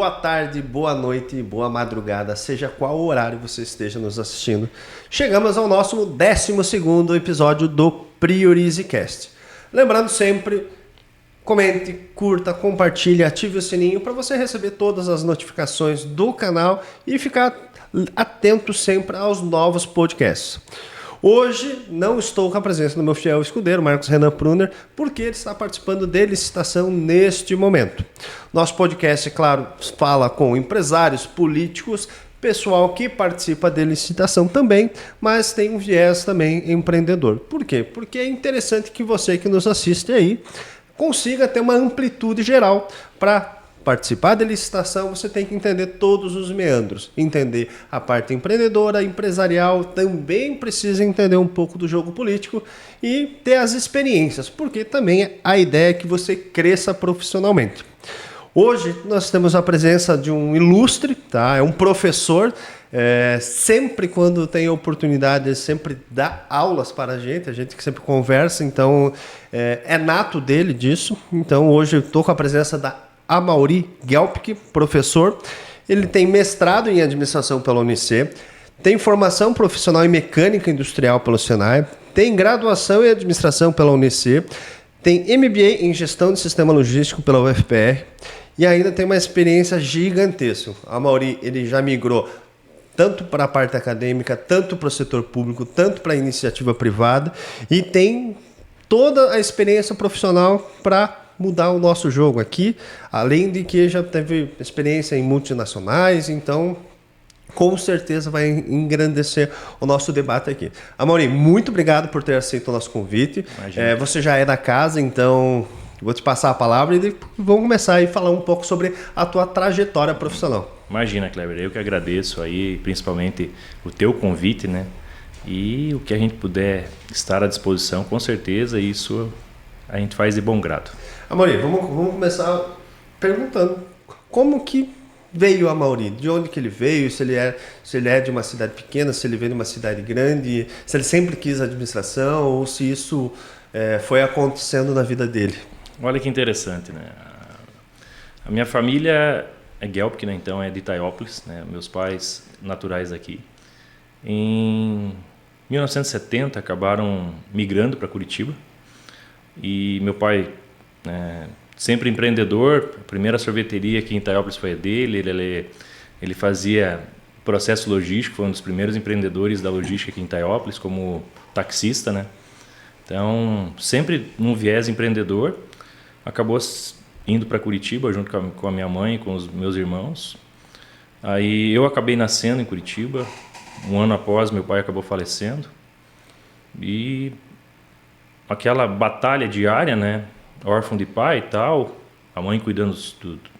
boa tarde, boa noite, boa madrugada, seja qual horário você esteja nos assistindo. Chegamos ao nosso 12º episódio do PriorizeCast. Lembrando sempre, comente, curta, compartilhe, ative o sininho para você receber todas as notificações do canal e ficar atento sempre aos novos podcasts. Hoje não estou com a presença do meu fiel escudeiro, Marcos Renan Pruner, porque ele está participando de licitação neste momento. Nosso podcast, claro, fala com empresários, políticos, pessoal que participa de licitação também, mas tem um viés também empreendedor. Por quê? Porque é interessante que você que nos assiste aí consiga ter uma amplitude geral para participar da licitação. Você tem que entender todos os meandros, entender a parte empreendedora, empresarial, também precisa entender um pouco do jogo político e ter as experiências, porque também a ideia é que você cresça profissionalmente. Hoje nós temos a presença de um ilustre, tá? É um professor, sempre quando tem oportunidade, ele sempre dá aulas para a gente que sempre conversa, então é nato dele disso. Então hoje eu estou com a presença da Amaury Gelpke, professor. Ele tem mestrado em administração pela UniC, tem formação profissional em mecânica industrial pelo Senai, tem graduação em administração pela UniC, tem MBA em gestão de sistema logístico pela UFPR e ainda tem uma experiência gigantesca. A Amaury, ele já migrou tanto para a parte acadêmica, tanto para o setor público, tanto para a iniciativa privada e tem toda a experiência profissional para mudar o nosso jogo aqui, além de que já teve experiência em multinacionais, então com certeza vai engrandecer o nosso debate aqui. Amaury, muito obrigado por ter aceito o nosso convite. Você já é da casa, então vou te passar a palavra e vamos começar a falar um pouco sobre a tua trajetória profissional. Imagina, Kleber, eu que agradeço aí, principalmente o teu convite, né? E o que a gente puder estar à disposição, com certeza, isso a gente faz de bom grado. Amaury, vamos começar perguntando como que veio o Amaury, de onde que ele veio, se ele é de uma cidade pequena, se ele veio de uma cidade grande, se ele sempre quis administração ou se isso foi acontecendo na vida dele. Olha que interessante, né? A minha família é Gelpke, né? Então é de Itaiópolis, né? Meus pais naturais aqui. Em 1970 acabaram migrando para Curitiba e meu pai, sempre empreendedor, a primeira sorveteria aqui em Itaiópolis foi a dele, ele fazia processo logístico, foi um dos primeiros empreendedores da logística aqui em Itaiópolis, como taxista, né? Então, sempre num viés empreendedor, acabou indo para Curitiba junto com a minha mãe e com os meus irmãos. Aí eu acabei nascendo em Curitiba, um ano após meu pai acabou falecendo, e aquela batalha diária, né? Órfão de pai e tal, a mãe cuidando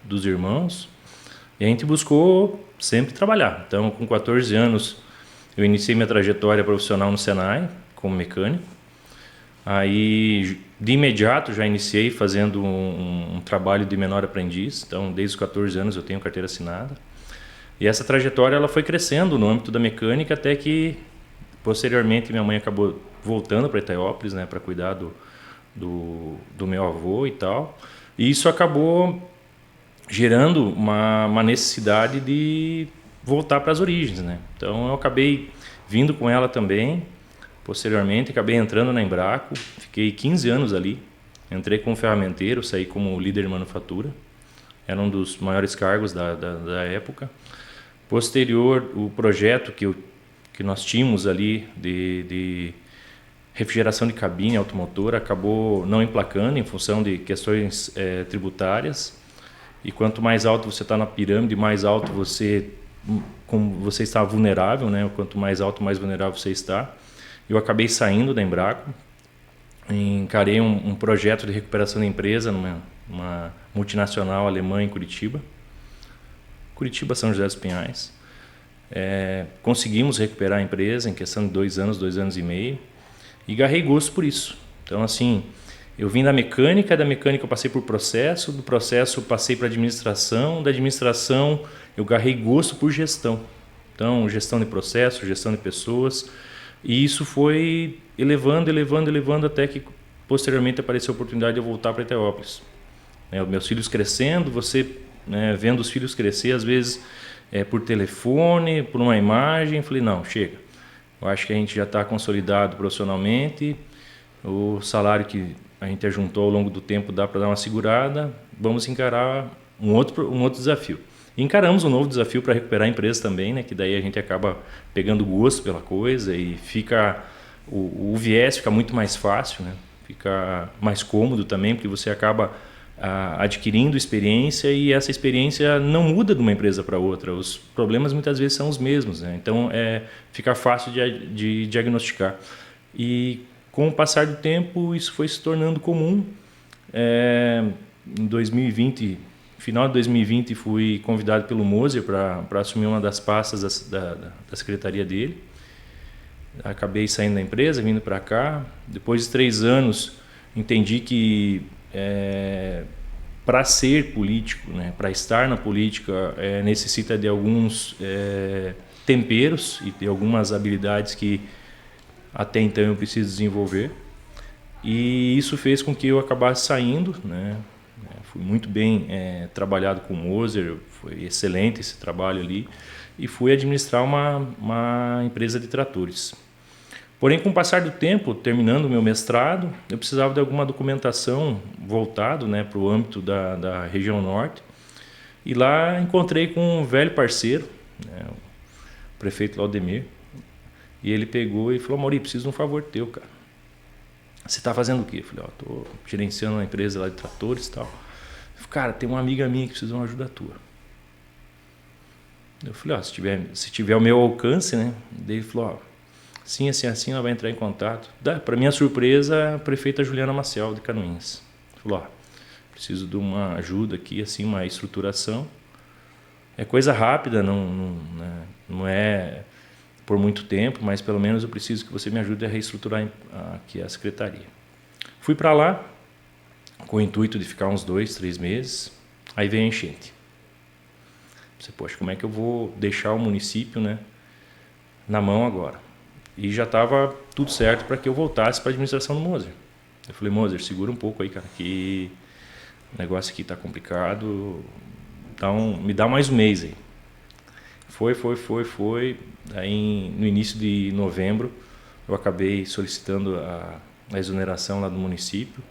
dos irmãos, e a gente buscou sempre trabalhar. Então, com 14 anos, eu iniciei minha trajetória profissional no Senai, como mecânico. Aí, de imediato, já iniciei fazendo um trabalho de menor aprendiz. Então, desde os 14 anos, eu tenho carteira assinada. E essa trajetória ela foi crescendo no âmbito da mecânica, até que, posteriormente, minha mãe acabou voltando para Itaiópolis, né, para cuidar do meu avô e tal. E isso acabou gerando uma necessidade de voltar para as origens, né? Então eu acabei vindo com ela também. Posteriormente acabei entrando na Embraco, fiquei 15 anos ali. Entrei como ferramenteiro, saí como líder de manufatura. Era um dos maiores cargos da época. Posterior, o projeto que nós tínhamos ali de refrigeração de cabine automotora acabou não emplacando em função de questões tributárias. E quanto mais alto você está na pirâmide, mais alto você está vulnerável, né? Quanto mais alto, mais vulnerável você está. Eu acabei saindo da Embraco, encarei um projeto de recuperação da empresa numa multinacional alemã em Curitiba, São José dos Pinhais. Conseguimos recuperar a empresa em questão de 2 anos e meio, e agarrei gosto por isso. Então, assim, eu vim da mecânica eu passei por processo, do processo passei para administração, da administração eu agarrei gosto por gestão. Então, gestão de processo, gestão de pessoas, e isso foi elevando até que posteriormente apareceu a oportunidade de eu voltar para Itaiópolis. Meus filhos crescendo, você né, vendo os filhos crescer, às vezes por telefone, por uma imagem. Falei, não, chega. Eu acho que a gente já está consolidado profissionalmente, o salário que a gente ajuntou ao longo do tempo dá para dar uma segurada, vamos encarar um outro desafio. E encaramos um novo desafio para recuperar a empresa também, né, que daí a gente acaba pegando gosto pela coisa e fica o viés fica muito mais fácil, né, fica mais cômodo também, porque você acaba adquirindo experiência e essa experiência não muda de uma empresa para outra. Os problemas muitas vezes são os mesmos, né? Então fica fácil de diagnosticar. E com o passar do tempo isso foi se tornando comum. Em 2020, final de 2020, fui convidado pelo Moser para assumir uma das pastas da secretaria dele. Acabei saindo da empresa, vindo para cá. Depois de 3 anos, entendi que para ser político, né, para estar na política, necessita de alguns temperos e de algumas habilidades que até então eu preciso desenvolver. E isso fez com que eu acabasse saindo, né? Fui muito bem trabalhado com o Moser, foi excelente esse trabalho ali, e fui administrar uma empresa de tratores. Porém, com o passar do tempo, terminando o meu mestrado, eu precisava de alguma documentação voltado, né, para o âmbito da região norte. E lá encontrei com um velho parceiro, né, o prefeito Laudemir. E ele pegou e falou, Mauri, preciso de um favor teu, cara. Você está fazendo o quê? Eu falei, estou gerenciando uma empresa lá de tratores e tal. Ele falou, cara, tem uma amiga minha que precisa de uma ajuda tua. Eu falei, se tiver ao meu alcance, né? Daí ele falou, sim, assim, ela vai entrar em contato. Para minha surpresa, a prefeita Juliana Maciel, de Canoinhas. Falou, preciso de uma ajuda aqui, assim, uma estruturação. É coisa rápida, não é por muito tempo, mas pelo menos eu preciso que você me ajude a reestruturar aqui a secretaria. Fui para lá com o intuito de ficar uns 2, 3 meses. Aí veio a enchente. Poxa, como é que eu vou deixar o município, né, na mão agora? E já estava tudo certo para que eu voltasse para a administração do Moser. Eu falei, Moser, segura um pouco aí, cara, que o negócio aqui está complicado, me dá mais um mês aí. Foi. Aí, no início de novembro, eu acabei solicitando a exoneração lá do município.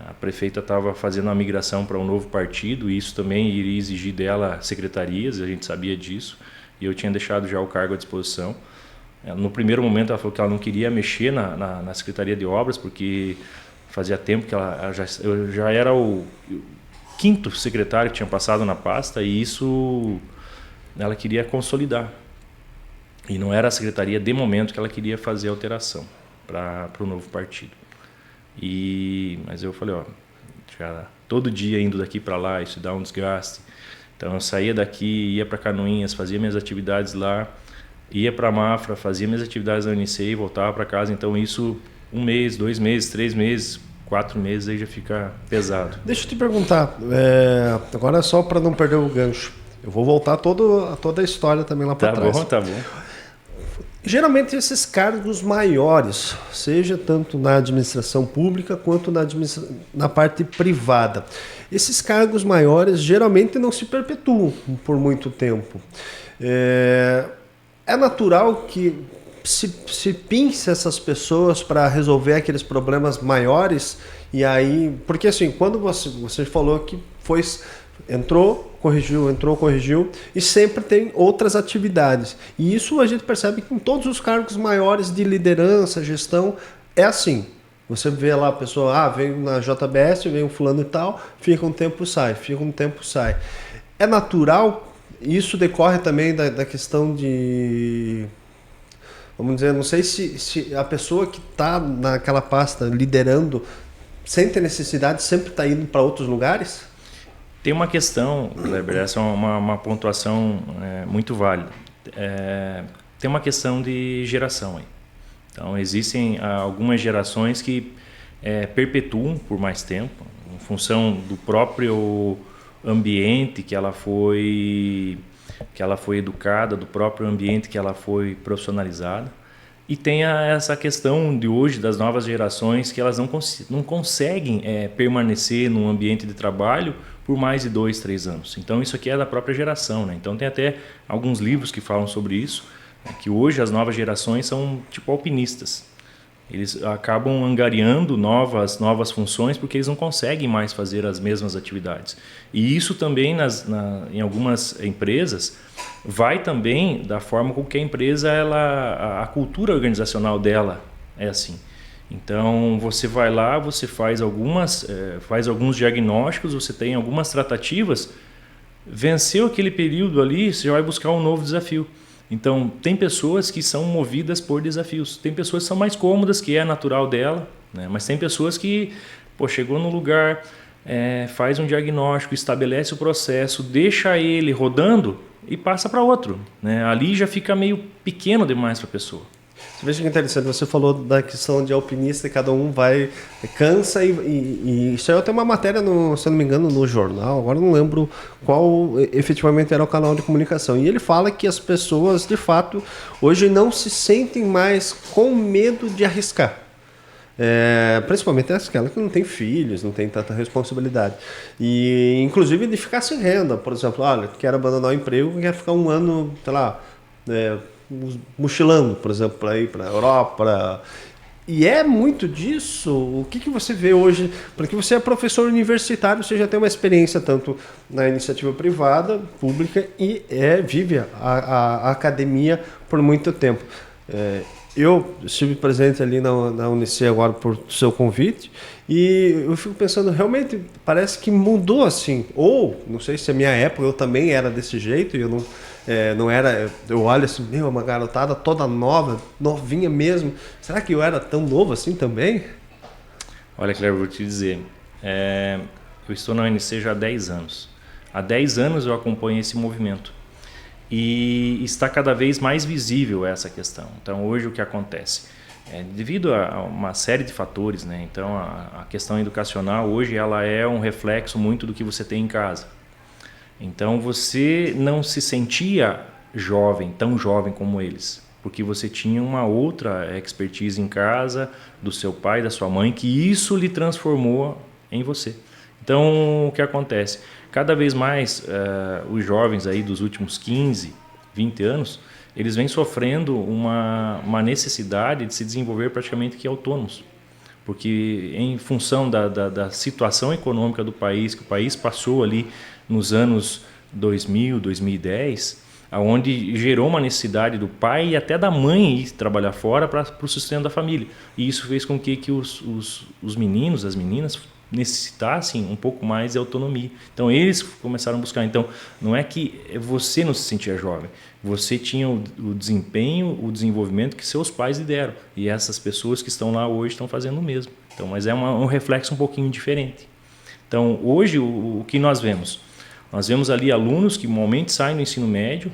A prefeita estava fazendo uma migração para um novo partido e isso também iria exigir dela secretarias, a gente sabia disso, e eu tinha deixado já o cargo à disposição. No primeiro momento ela falou que ela não queria mexer na Secretaria de Obras, porque fazia tempo que eu já era o 5º secretário que tinha passado na pasta, e isso ela queria consolidar. E não era a secretaria de momento que ela queria fazer alteração para o novo partido. Mas eu falei, já todo dia indo daqui para lá, isso dá um desgaste. Então eu saía daqui, ia para Canoinhas, fazia minhas atividades lá, ia para a Mafra, fazia minhas atividades na UNICEF e voltava para casa. Então isso 1 mês, 2 meses, 3 meses, 4 meses aí já fica pesado. Deixa eu te perguntar, agora só para não perder o gancho. Eu vou voltar toda a história também lá para trás. Tá bom. Geralmente esses cargos maiores, seja tanto na administração pública quanto na parte privada, esses cargos maiores geralmente não se perpetuam por muito tempo. É natural que se pince essas pessoas para resolver aqueles problemas maiores, e aí, porque assim, quando você falou que entrou, corrigiu, e sempre tem outras atividades. E isso a gente percebe que em todos os cargos maiores de liderança, gestão, é assim. Você vê lá a pessoa, vem na JBS, vem um fulano e tal, fica um tempo, sai. É natural, isso decorre também da questão de... Vamos dizer, não sei se a pessoa que está naquela pasta liderando sente necessidade, sempre está indo para outros lugares? Tem uma questão, Kleber, essa é uma pontuação muito válida. Tem uma questão de geração aí. Então, existem algumas gerações que perpetuam por mais tempo, em função do próprio ambiente que ela foi educada, do próprio ambiente que ela foi profissionalizada. E tem essa questão de hoje, das novas gerações, que elas não conseguem permanecer num ambiente de trabalho por mais de 2, 3 anos. Então isso aqui é da própria geração, né? Então tem até alguns livros que falam sobre isso, né? Que hoje as novas gerações são tipo alpinistas. Eles acabam angariando novas funções porque eles não conseguem mais fazer as mesmas atividades. E isso também em algumas empresas vai também da forma com que a empresa, a cultura organizacional dela é assim. Então você vai lá, você faz alguns diagnósticos, você tem algumas tratativas, venceu aquele período ali, você vai buscar um novo desafio. Então, tem pessoas que são movidas por desafios. Tem pessoas que são mais cômodas, que é natural dela, né? Mas tem pessoas que, chegou no lugar, faz um diagnóstico, estabelece o processo, deixa ele rodando e passa para outro, né? Ali já fica meio pequeno demais para a pessoa. Veja que interessante, você falou da questão de alpinista, cada um vai, cansa e isso aí tem uma matéria, se eu não me engano, no jornal, agora não lembro qual efetivamente era o canal de comunicação. E ele fala que as pessoas, de fato, hoje não se sentem mais com medo de arriscar. Principalmente aquelas que não tem filhos, não tem tanta responsabilidade. E, inclusive, de ficar sem renda. Por exemplo, olha, quero abandonar o emprego, quero ficar um ano, sei lá, mochilando, por exemplo, para ir para a Europa. E é muito disso. O que você vê hoje? Porque você é professor universitário, você já tem uma experiência tanto na iniciativa privada, pública e vive a academia por muito tempo. Eu estive presente ali na Unici agora por seu convite e eu fico pensando, realmente parece que mudou assim. Ou, não sei se é minha época, eu também era desse jeito e eu não era, eu olho assim, uma garotada toda nova, novinha mesmo. Será que eu era tão novo assim também? Olha, Cleber, vou te dizer, eu estou na UNC já há 10 anos. Há 10 anos eu acompanho esse movimento e está cada vez mais visível essa questão. Então, hoje o que acontece? Devido a uma série de fatores, né? Então, a questão educacional hoje ela é um reflexo muito do que você tem em casa. Então você não se sentia jovem, tão jovem como eles, porque você tinha uma outra expertise em casa, do seu pai, da sua mãe, que isso lhe transformou em você. Então o que acontece? Cada vez mais os jovens aí dos últimos 15, 20 anos, eles vêm sofrendo uma necessidade de se desenvolver praticamente que autônomos. Porque em função da situação econômica do país, que o país passou ali nos anos 2000, 2010, onde gerou uma necessidade do pai e até da mãe ir trabalhar fora para o sustento da família. E isso fez com que os meninos, as meninas, necessitassem um pouco mais de autonomia. Então eles começaram a buscar. Então não é que você não se sentia jovem, você tinha o desempenho, o desenvolvimento que seus pais lhe deram. E essas pessoas que estão lá hoje estão fazendo o mesmo. Então, mas é um reflexo um pouquinho diferente. Então hoje o que nós vemos? Nós vemos ali alunos que normalmente saem do ensino médio,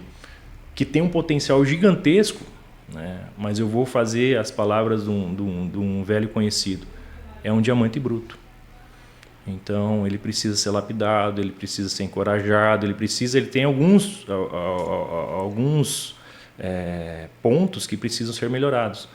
que tem um potencial gigantesco, né? Mas eu vou fazer as palavras de um velho conhecido. É um diamante bruto. Então ele precisa ser lapidado, ele precisa ser encorajado, ele tem alguns pontos que precisam ser melhorados.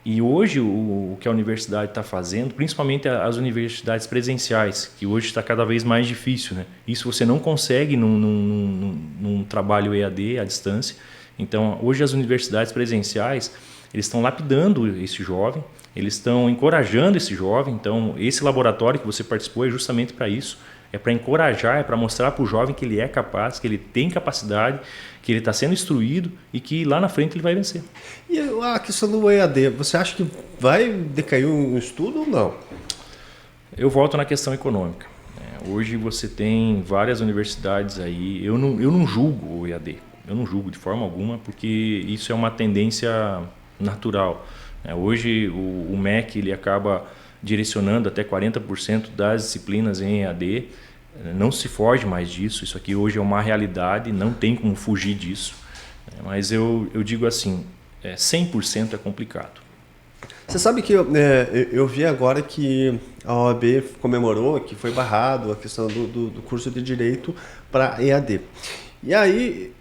E hoje o que a universidade está fazendo, principalmente as universidades presenciais, que hoje está cada vez mais difícil, né? Isso você não consegue num trabalho EAD à distância. Então hoje as universidades presenciais eles estão lapidando esse jovem, eles estão encorajando esse jovem. Então esse laboratório que você participou é justamente para isso, é para encorajar, é para mostrar para o jovem que ele é capaz, que ele tem capacidade, que ele está sendo instruído e que lá na frente ele vai vencer. E a questão do EAD, você acha que vai decair um estudo ou não? Eu volto na questão econômica. Hoje você tem várias universidades aí, eu não julgo o EAD, eu não julgo de forma alguma, porque isso é uma tendência natural. Hoje o MEC ele acaba direcionando até 40% das disciplinas em EAD, não se foge mais disso, isso aqui hoje é uma realidade, não tem como fugir disso, mas eu digo assim, 100% é complicado. Você sabe que eu vi agora que a OAB comemorou que foi barrado a questão do curso de Direito para EAD. E aí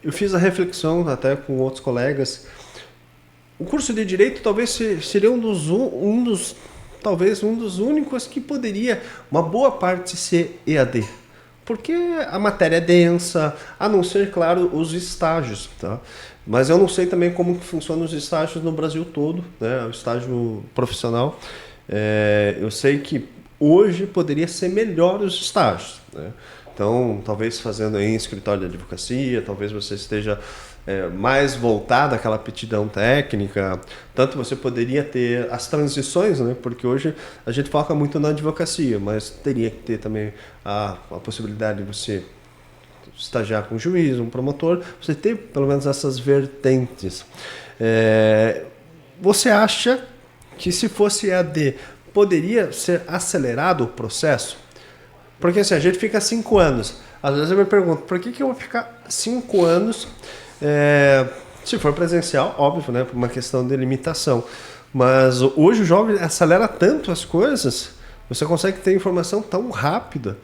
eu fiz a reflexão até com outros colegas. O curso de Direito talvez seria um dos únicos que poderia, uma boa parte, ser EAD. porque a matéria é densa, a não ser, claro, os estágios, tá? Mas eu não sei também como que funcionam os estágios no Brasil todo, né? O estágio profissional. Eu sei que hoje poderia ser melhor os estágios, né? Então, talvez fazendo aí em escritório de advocacia, talvez você esteja mais voltado àquela aptidão técnica. Tanto você poderia ter as transições, né? Porque hoje a gente foca muito na advocacia, mas teria que ter também a possibilidade de você estagiar com um juiz, um promotor, você ter pelo menos essas vertentes. Você acha que se fosse EAD, poderia ser acelerado o processo? Porque assim, a gente fica 5 anos. Às vezes eu me pergunto, por que eu vou ficar 5 anos, se for presencial, óbvio, né, por uma questão de limitação. Mas hoje o jovem acelera tanto as coisas, você consegue ter informação tão rápida.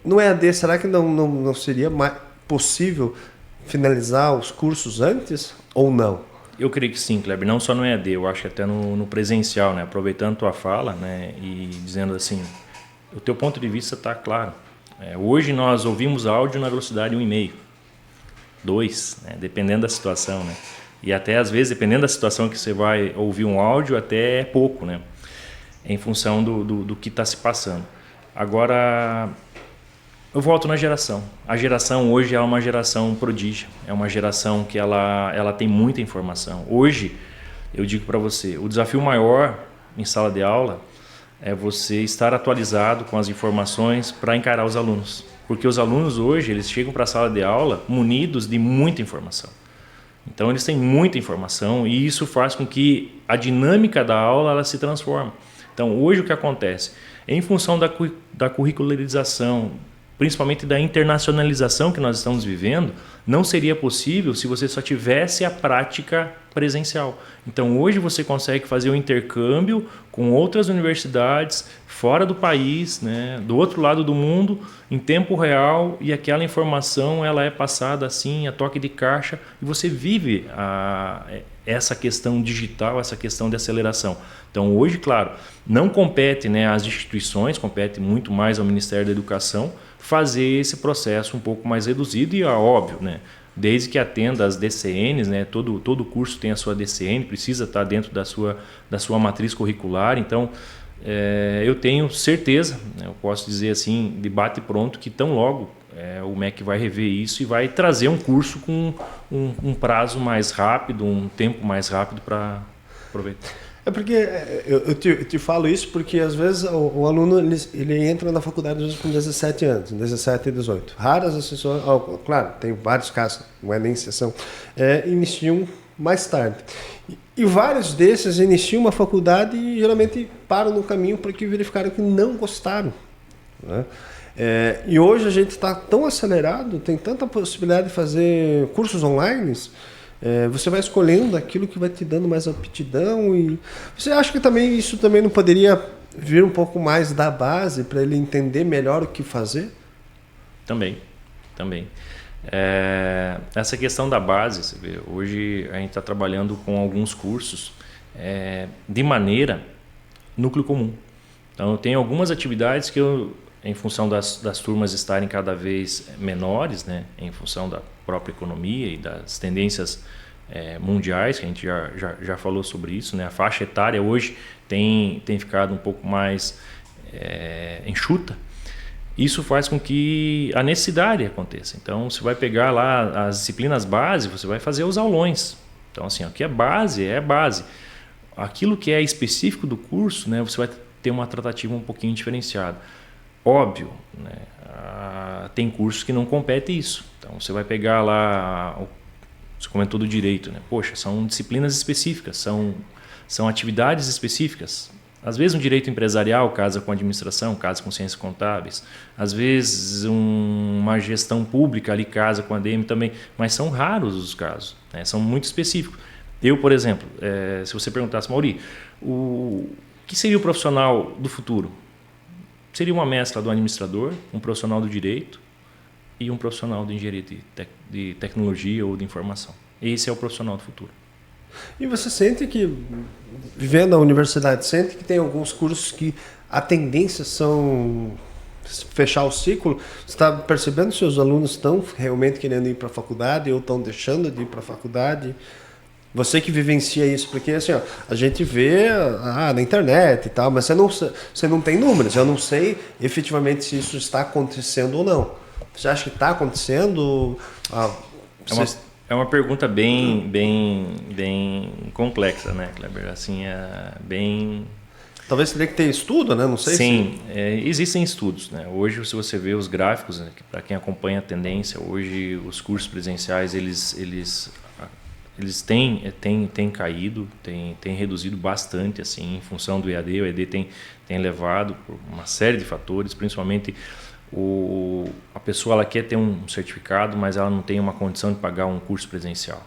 No EAD, será que não seria mais possível finalizar os cursos antes ou não? Eu creio que sim, Kleber. Não só no EAD, eu acho que até no presencial, né? Aproveitando a tua fala, né? E dizendo assim, o teu ponto de vista está claro. Hoje nós ouvimos áudio na velocidade 1,5, 2, né? Dependendo da situação, né? E até às vezes, dependendo da situação que você vai ouvir um áudio, até é pouco, né? Em função do que está se passando. Agora, eu volto na geração. A geração hoje é uma geração prodígio. É uma geração que ela tem muita informação. Hoje, eu digo para você, o desafio maior em sala de aula é você estar atualizado com as informações para encarar os alunos. Porque os alunos hoje, eles chegam para a sala de aula munidos de muita informação. Então, eles têm muita informação e isso faz com que a dinâmica da aula ela se transforme. Então, hoje o que acontece? Em função da curricularização, principalmente da internacionalização que nós estamos vivendo, não seria possível se você só tivesse a prática presencial. Então, hoje você consegue fazer o intercâmbio com outras universidades fora do país, né, do outro lado do mundo, em tempo real, e aquela informação ela é passada assim, a toque de caixa, e você vive essa questão digital, essa questão de aceleração. Então, hoje, claro, não compete, né, às instituições, compete muito mais ao Ministério da Educação fazer esse processo um pouco mais reduzido e, óbvio, né, desde que atenda às DCNs, né, todo curso tem a sua DCN, precisa estar dentro da sua matriz curricular. Então, eu tenho certeza, né, eu posso dizer assim, de bate pronto, que tão logo o MEC vai rever isso e vai trazer um curso com um prazo mais rápido, um tempo mais rápido para aproveitar. Porque eu te falo isso porque às vezes o aluno ele entra na faculdade com 17 anos, 17 e 18. Raras exceções, claro, tem vários casos, não é nem exceção, iniciam mais tarde. E vários desses iniciam uma faculdade e geralmente param no caminho porque verificaram que não gostaram, né? E hoje a gente está tão acelerado, tem tanta possibilidade de fazer cursos online. Você vai escolhendo aquilo que vai te dando mais aptidão. E você acha que também isso também não poderia vir um pouco mais da base para ele entender melhor o que fazer? Também. Essa questão da base, você vê, hoje a gente está trabalhando com alguns cursos de maneira núcleo comum. Então eu tenho algumas atividades que em função das turmas estarem cada vez menores, né, em função da própria economia e das tendências mundiais, que a gente já falou sobre isso, né? A faixa etária hoje tem ficado um pouco mais enxuta. Isso faz com que a necessidade aconteça. Então, você vai pegar lá as disciplinas base, você vai fazer os aulões. Então, assim, o que é base, é base. Aquilo que é específico do curso, né, você vai ter uma tratativa um pouquinho diferenciada. Óbvio, né, tem cursos que não competem isso. Então, você vai pegar lá, você comentou do direito, né? Poxa, são disciplinas específicas, são atividades específicas. Às vezes um direito empresarial casa com administração, casa com ciências contábeis. Às vezes uma gestão pública ali casa com ADM também. Mas são raros os casos, né? São muito específicos. Eu, por exemplo, se você perguntasse, Mauri, o que seria o profissional do futuro? Seria uma mescla do administrador, um profissional do direito e um profissional de engenharia de tecnologia ou de informação. Esse é o profissional do futuro. E você sente que, vivendo na universidade, sente que tem alguns cursos que a tendência são fechar o ciclo, você está percebendo se os alunos estão realmente querendo ir para a faculdade ou estão deixando de ir para a faculdade? Você que vivencia isso, porque assim, ó, a gente vê na internet e tal, mas você não tem números. Eu não sei efetivamente se isso está acontecendo ou não. Você acha que está acontecendo? É uma pergunta bem complexa, né, Kleber? Assim, bem... Talvez teria que ter estudo, né? Não sei. Sim, existem estudos, né? Hoje, se você vê os gráficos, né, para quem acompanha a tendência, hoje os cursos presenciais eles têm caído, têm reduzido bastante, assim, em função do EAD. O EAD tem levado por uma série de fatores, principalmente a pessoa ela quer ter um certificado, mas ela não tem uma condição de pagar um curso presencial.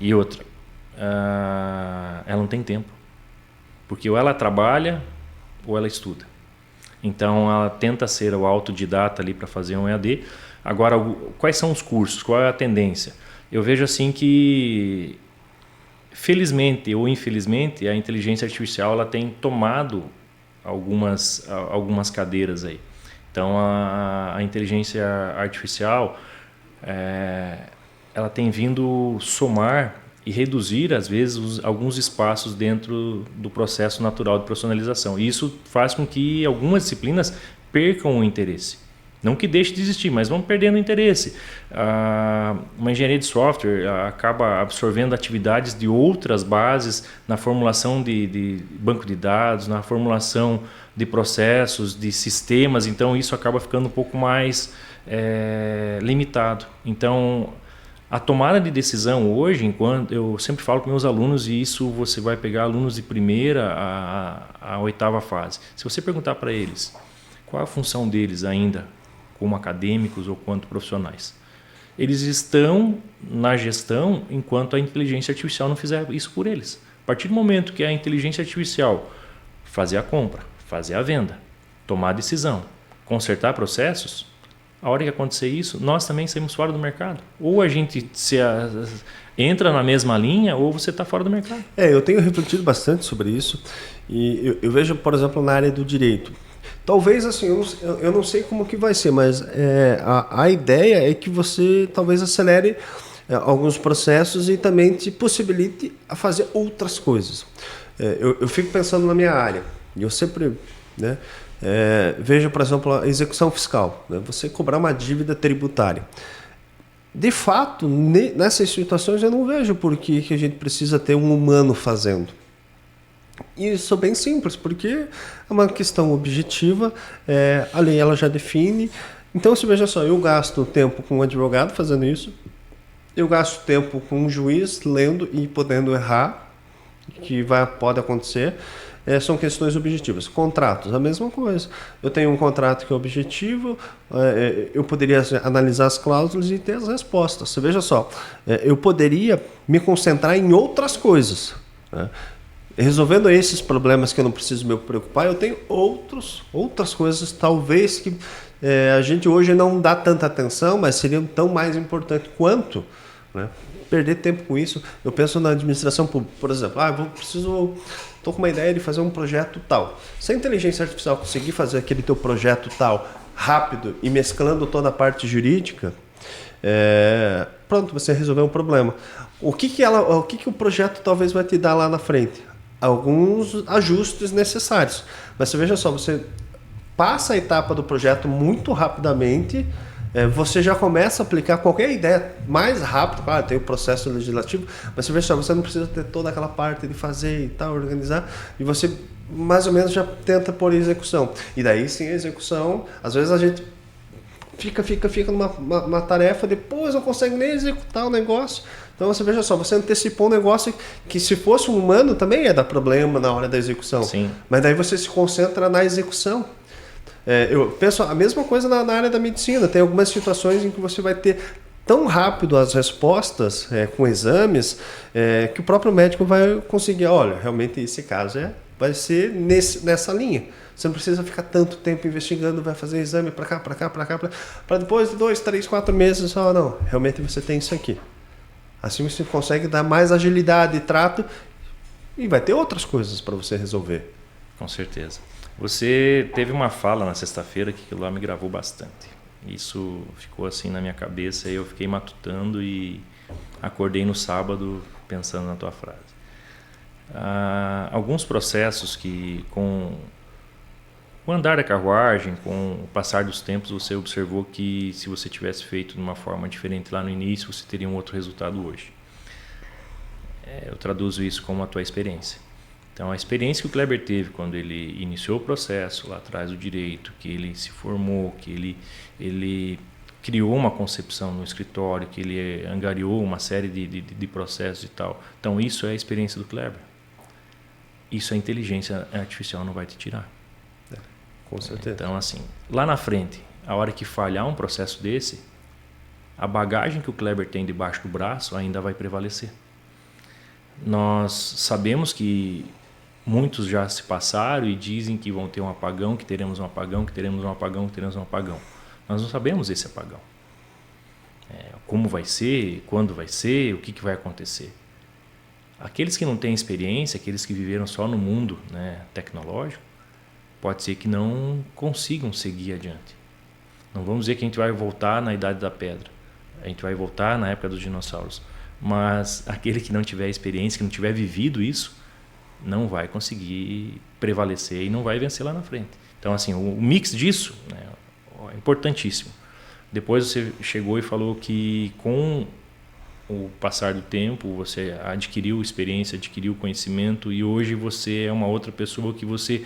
E outra, ela não tem tempo, porque ou ela trabalha ou ela estuda. Então ela tenta ser o autodidata ali para fazer um EAD. Agora, quais são os cursos? Qual é a tendência? Eu vejo assim que, felizmente ou infelizmente, a inteligência artificial ela tem tomado algumas cadeiras aí. Então a inteligência artificial ela tem vindo somar e reduzir às vezes alguns espaços dentro do processo natural de profissionalização. E isso faz com que algumas disciplinas percam o interesse. Não que deixe de existir, mas vão perdendo o interesse. Uma engenharia de software acaba absorvendo atividades de outras bases na formulação de banco de dados, na formulação de processos, de sistemas. Então, isso acaba ficando um pouco mais limitado. Então, a tomada de decisão hoje, enquanto eu sempre falo com meus alunos, e isso você vai pegar alunos de primeira a oitava fase. Se você perguntar para eles qual a função deles ainda, como acadêmicos ou quanto profissionais, eles estão na gestão enquanto a inteligência artificial não fizer isso por eles. A partir do momento que a inteligência artificial fazer a compra, fazer a venda, tomar a decisão, consertar processos, a hora que acontecer isso, nós também saímos fora do mercado. Ou a gente entra na mesma linha, ou você está fora do mercado. Eu tenho refletido bastante sobre isso. E eu vejo, por exemplo, na área do direito. Talvez, assim, eu não sei como que vai ser, mas a ideia é que você talvez acelere alguns processos e também te possibilite a fazer outras coisas. Eu fico pensando na minha área. E eu sempre... né, veja, por exemplo, a execução fiscal, né? Você cobrar uma dívida tributária. De fato, nessas situações eu não vejo por que a gente precisa ter um humano fazendo. E isso é bem simples, porque é uma questão objetiva, a lei ela já define. Então, se veja só, eu gasto tempo com um advogado fazendo isso, eu gasto tempo com um juiz lendo e podendo errar, que pode acontecer. São questões objetivas. Contratos, a mesma coisa. Eu tenho um contrato que é objetivo, eu poderia analisar as cláusulas e ter as respostas. Você veja só, eu poderia me concentrar em outras coisas, né? Resolvendo esses problemas que eu não preciso me preocupar, eu tenho outras coisas, talvez, que a gente hoje não dá tanta atenção, mas seriam tão mais importantes quanto, né? Perder tempo com isso. Eu penso na administração pública, por exemplo. Estou com uma ideia de fazer um projeto tal. Se a inteligência artificial conseguir fazer aquele teu projeto tal rápido e mesclando toda a parte jurídica, pronto, você resolveu um problema. O que o projeto talvez vai te dar lá na frente? Alguns ajustes necessários. Mas você veja só, você passa a etapa do projeto muito rapidamente, você já começa a aplicar qualquer ideia mais rápido. Claro, tem o processo legislativo, mas você veja só, você não precisa ter toda aquela parte de fazer e tal, organizar, e você mais ou menos já tenta pôr em execução. E daí sim a execução, às vezes a gente fica numa tarefa, depois não consegue nem executar o negócio. Então você veja só, você antecipou um negócio que se fosse um humano também ia dar problema na hora da execução. Sim. Mas daí você se concentra na execução. Eu penso a mesma coisa na área da medicina. Tem algumas situações em que você vai ter tão rápido as respostas com exames que o próprio médico vai conseguir, olha, realmente esse caso vai ser nessa linha. Você não precisa ficar tanto tempo investigando, vai fazer exame para cá, para depois de 2, 3, 4 meses, não, realmente você tem isso aqui. Assim você consegue dar mais agilidade e trato e vai ter outras coisas para você resolver. Com certeza. Você teve uma fala na sexta-feira que aquilo lá me gravou bastante. Isso ficou assim na minha cabeça e eu fiquei matutando e acordei no sábado pensando na tua frase. Alguns processos que com o andar da carruagem, com o passar dos tempos, você observou que se você tivesse feito de uma forma diferente lá no início, você teria um outro resultado hoje. Eu traduzo isso como a tua experiência. Então, a experiência que o Kleber teve quando ele iniciou o processo lá atrás do direito, que ele se formou, que ele criou uma concepção no escritório, que ele angariou uma série de processos e tal. Então, isso é a experiência do Kleber. Isso a inteligência artificial não vai te tirar. Com certeza. Então, assim, lá na frente, a hora que falhar um processo desse, a bagagem que o Kleber tem debaixo do braço ainda vai prevalecer. Nós sabemos que muitos já se passaram e dizem que vão ter um apagão, que teremos um apagão, que teremos um apagão, que teremos um apagão. Nós não sabemos esse apagão. Como vai ser, quando vai ser, o que vai acontecer. Aqueles que não têm experiência, aqueles que viveram só no mundo, né, tecnológico, pode ser que não consigam seguir adiante. Não vamos dizer que a gente vai voltar na Idade da Pedra. A gente vai voltar na época dos dinossauros. Mas aquele que não tiver experiência, que não tiver vivido isso, não vai conseguir prevalecer e não vai vencer lá na frente. Então, assim, o mix disso, né, é importantíssimo. Depois você chegou e falou que com o passar do tempo, você adquiriu experiência, adquiriu conhecimento e hoje você é uma outra pessoa que você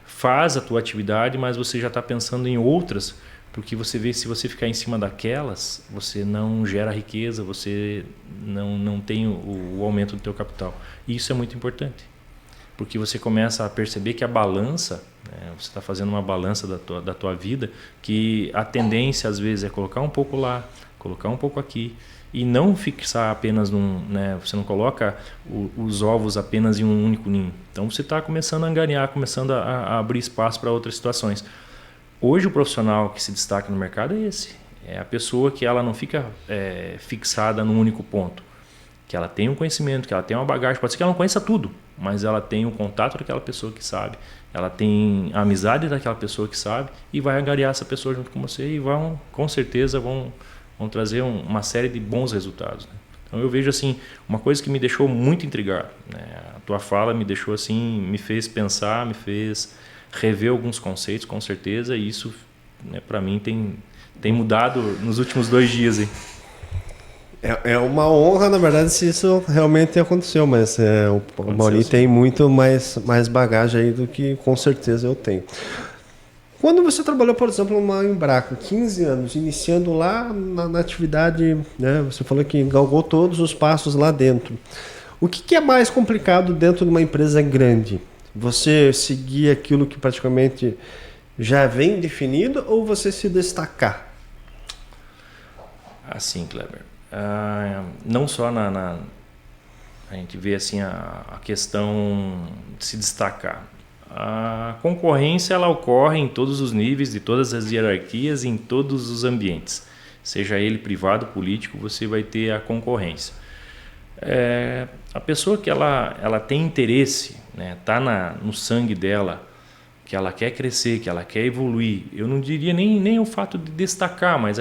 faz a tua atividade, mas você já está pensando em outras, porque você vê, se você ficar em cima daquelas, você não gera riqueza, você não tem o aumento do teu capital. E isso é muito importante, porque você começa a perceber que a balança, né, você está fazendo uma balança da tua vida, que a tendência às vezes é colocar um pouco lá, colocar um pouco aqui, e não fixar apenas você não coloca os ovos apenas em um único ninho. Então você está começando a angariar, começando a abrir espaço para outras situações. Hoje o profissional que se destaca no mercado é esse. É a pessoa que ela não fica fixada num único ponto. Que ela tem um conhecimento, que ela tem uma bagagem. Pode ser que ela não conheça tudo, mas ela tem o contato daquela pessoa que sabe. Ela tem a amizade daquela pessoa que sabe e vai angariar essa pessoa junto com você e com certeza vão trazer uma série de bons resultados. Né? Então eu vejo assim, uma coisa que me deixou muito intrigado. Né? A tua fala me deixou assim, me fez pensar, me fez rever alguns conceitos, com certeza, e isso, né, para mim tem mudado nos últimos 2 dias. Hein? É uma honra, na verdade, se isso realmente aconteceu, mas o Mauri tem muito mais bagagem aí do que com certeza eu tenho. Quando você trabalhou, por exemplo, numa Embraco, 15 anos, iniciando lá na atividade, né, você falou que galgou todos os passos lá dentro. O que é mais complicado dentro de uma empresa grande? Você seguir aquilo que praticamente já vem definido ou você se destacar? Assim, Kleber, não só a gente vê assim a questão de se destacar. A concorrência ela ocorre em todos os níveis, de todas as hierarquias, em todos os ambientes. Seja ele privado, político, você vai ter a concorrência. A pessoa que ela tem interesse, né, tá no sangue dela, que ela quer crescer, que ela quer evoluir. Eu não diria nem o fato de destacar, mas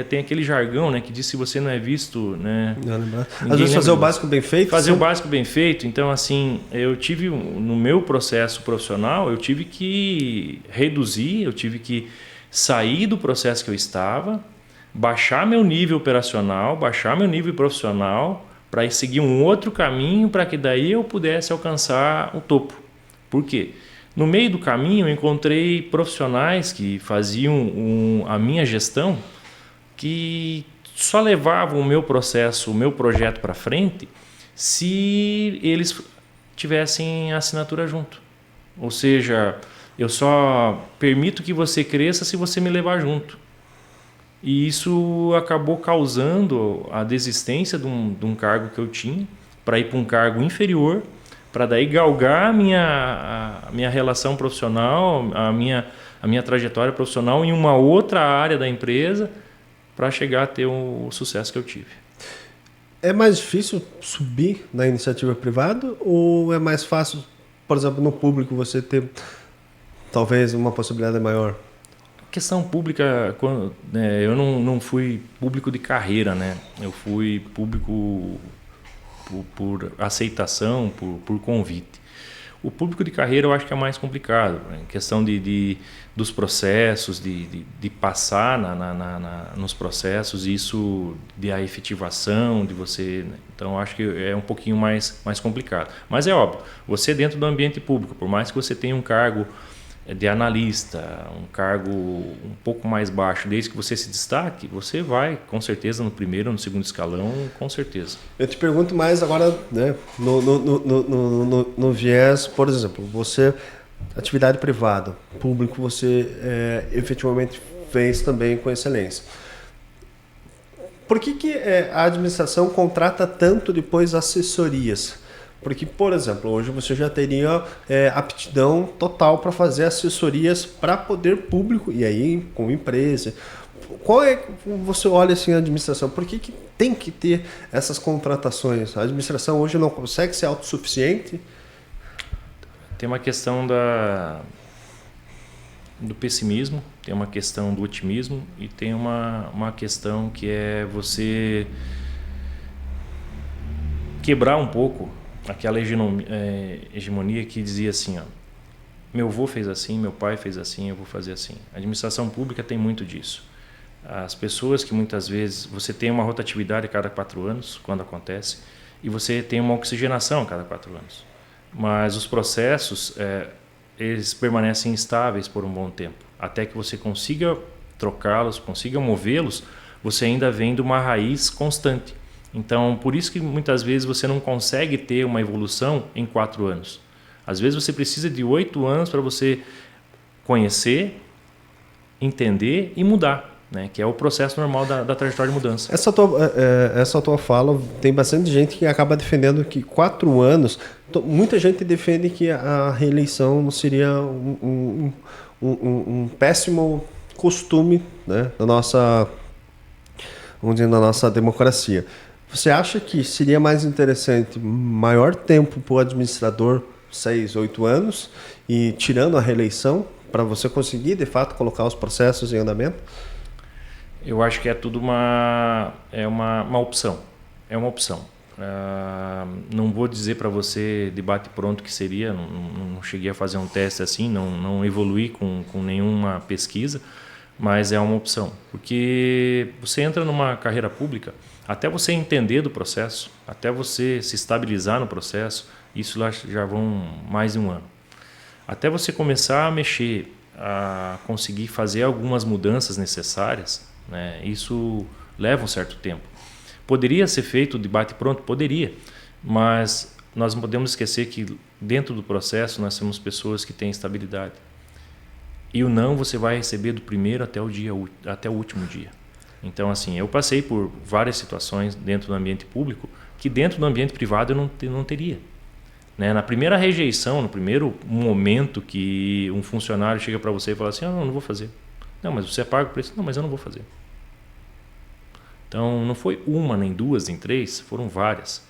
tem aquele jargão, né, que diz: se você não é visto, né, às vezes fazer o básico bem feito. Fazer o básico bem feito. Então, assim, eu tive no meu processo profissional, eu tive que reduzir, eu tive que sair do processo que eu estava, baixar meu nível operacional, baixar meu nível profissional, para seguir um outro caminho, para que daí eu pudesse alcançar o topo. Por quê? No meio do caminho eu encontrei profissionais que faziam a minha gestão, que só levavam o meu processo, o meu projeto para frente, se eles tivessem a assinatura junto. Ou seja, eu só permito que você cresça se você me levar junto. E isso acabou causando a desistência de um cargo que eu tinha para ir para um cargo inferior, para daí galgar a minha relação profissional, a minha trajetória profissional em uma outra área da empresa, para chegar a ter o sucesso que eu tive. É mais difícil subir na iniciativa privada ou é mais fácil, por exemplo, no público você ter talvez uma possibilidade maior? Questão pública, eu não fui público de carreira, né? Eu fui público por aceitação, por convite. O público de carreira eu acho que é mais complicado, em questão dos processos, de passar nos processos, isso de a efetivação de você. Né? Então eu acho que é um pouquinho mais complicado. Mas é óbvio, você dentro do ambiente público, por mais que você tenha um cargo de analista, um cargo um pouco mais baixo, desde que você se destaque, você vai com certeza no primeiro, no segundo escalão, com certeza. Eu te pergunto mais agora, né, no viés, por exemplo, você, atividade privada, público, você efetivamente fez também com excelência. Por que a administração contrata tanto depois assessorias? Porque, por exemplo, hoje você já teria aptidão total para fazer assessorias para poder público e aí com empresa. Qual é, você olha assim a administração, por que tem que ter essas contratações? A administração hoje não consegue ser autossuficiente? Tem uma questão do pessimismo, tem uma questão do otimismo e tem uma questão que é você quebrar um pouco aquela hegemonia que dizia assim, ó, meu avô fez assim, meu pai fez assim, eu vou fazer assim. A administração pública tem muito disso. As pessoas que muitas vezes você tem uma rotatividade a cada 4 anos, quando acontece, e você tem uma oxigenação a cada 4 anos. Mas os processos, eles permanecem estáveis por um bom tempo. Até que você consiga trocá-los, consiga movê-los, você ainda vem de uma raiz constante. Então, por isso que muitas vezes você não consegue ter uma evolução em 4 anos. Às vezes você precisa de 8 anos para você conhecer, entender e mudar, né? Que é o processo normal da trajetória de mudança. Essa tua fala, tem bastante gente que acaba defendendo que 4 anos, muita gente defende que a reeleição seria um péssimo costume, né, da nossa, vamos dizer, da nossa democracia. Você acha que seria mais interessante maior tempo para o administrador, 6, 8 anos, e tirando a reeleição, para você conseguir, de fato, colocar os processos em andamento? Eu acho que é tudo uma opção. É uma opção. Não vou dizer para você de bate pronto que seria, não cheguei a fazer um teste assim, não evoluí com nenhuma pesquisa, mas é uma opção. Porque você entra numa carreira pública, até você entender do processo, até você se estabilizar no processo, isso lá já vão mais de 1 ano. Até você começar a mexer, a conseguir fazer algumas mudanças necessárias, né, isso leva um certo tempo. Poderia ser feito de bate pronto? Poderia, mas nós não podemos esquecer que dentro do processo nós temos pessoas que têm estabilidade. E o não você vai receber do primeiro até o último dia. Então, assim, eu passei por várias situações dentro do ambiente público que dentro do ambiente privado eu não teria. Né? Na primeira rejeição, no primeiro momento que um funcionário chega para você e fala assim, não vou fazer. Não, mas você paga por isso? Não, mas eu não vou fazer. Então, não foi uma, nem duas, nem 3, foram várias.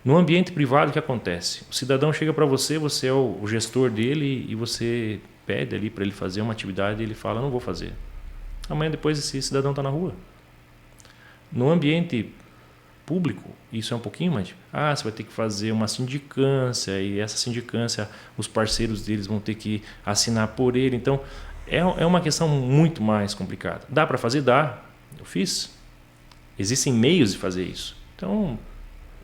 No ambiente privado, o que acontece? O cidadão chega para você, você é o gestor dele e você pede ali para ele fazer uma atividade e ele fala, não vou fazer. Amanhã depois esse cidadão está na rua. No ambiente público, isso é um pouquinho mais... você vai ter que fazer uma sindicância e essa sindicância, os parceiros deles vão ter que assinar por ele. Então, é uma questão muito mais complicada. Dá para fazer? Dá. Eu fiz. Existem meios de fazer isso. Então,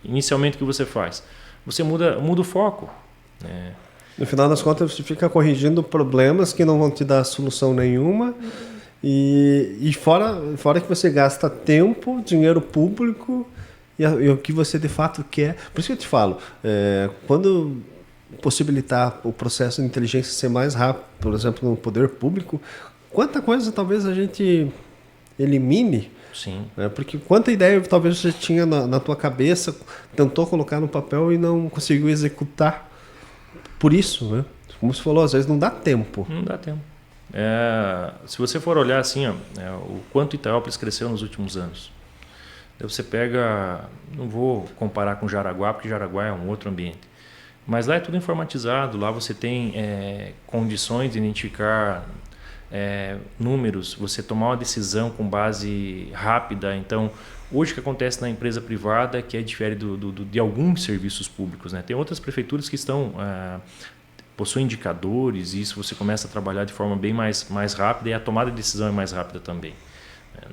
inicialmente o que você faz? Você muda o foco. No final das contas, você fica corrigindo problemas que não vão te dar solução nenhuma. E fora que você gasta tempo, dinheiro público e o que você de fato quer. Por isso que eu te falo, quando possibilitar o processo de inteligência ser mais rápido, por exemplo, no poder público, quanta coisa talvez a gente elimine. Sim. Porque quanta ideia talvez você tinha na tua cabeça, tentou colocar no papel e não conseguiu executar. Por isso, né? Como você falou, às vezes não dá tempo. Não dá tempo. Se você for olhar assim, o quanto Itaiopolis cresceu nos últimos anos. Daí você pega, não vou comparar com Jaraguá, porque Jaraguá é um outro ambiente, Mas lá é tudo informatizado, lá você tem condições de identificar números, você tomar uma decisão com base rápida. Então, hoje o que acontece na empresa privada é que difere de alguns serviços públicos, né? Tem outras prefeituras que possuem indicadores e isso você começa a trabalhar de forma bem mais rápida e a tomada de decisão é mais rápida também.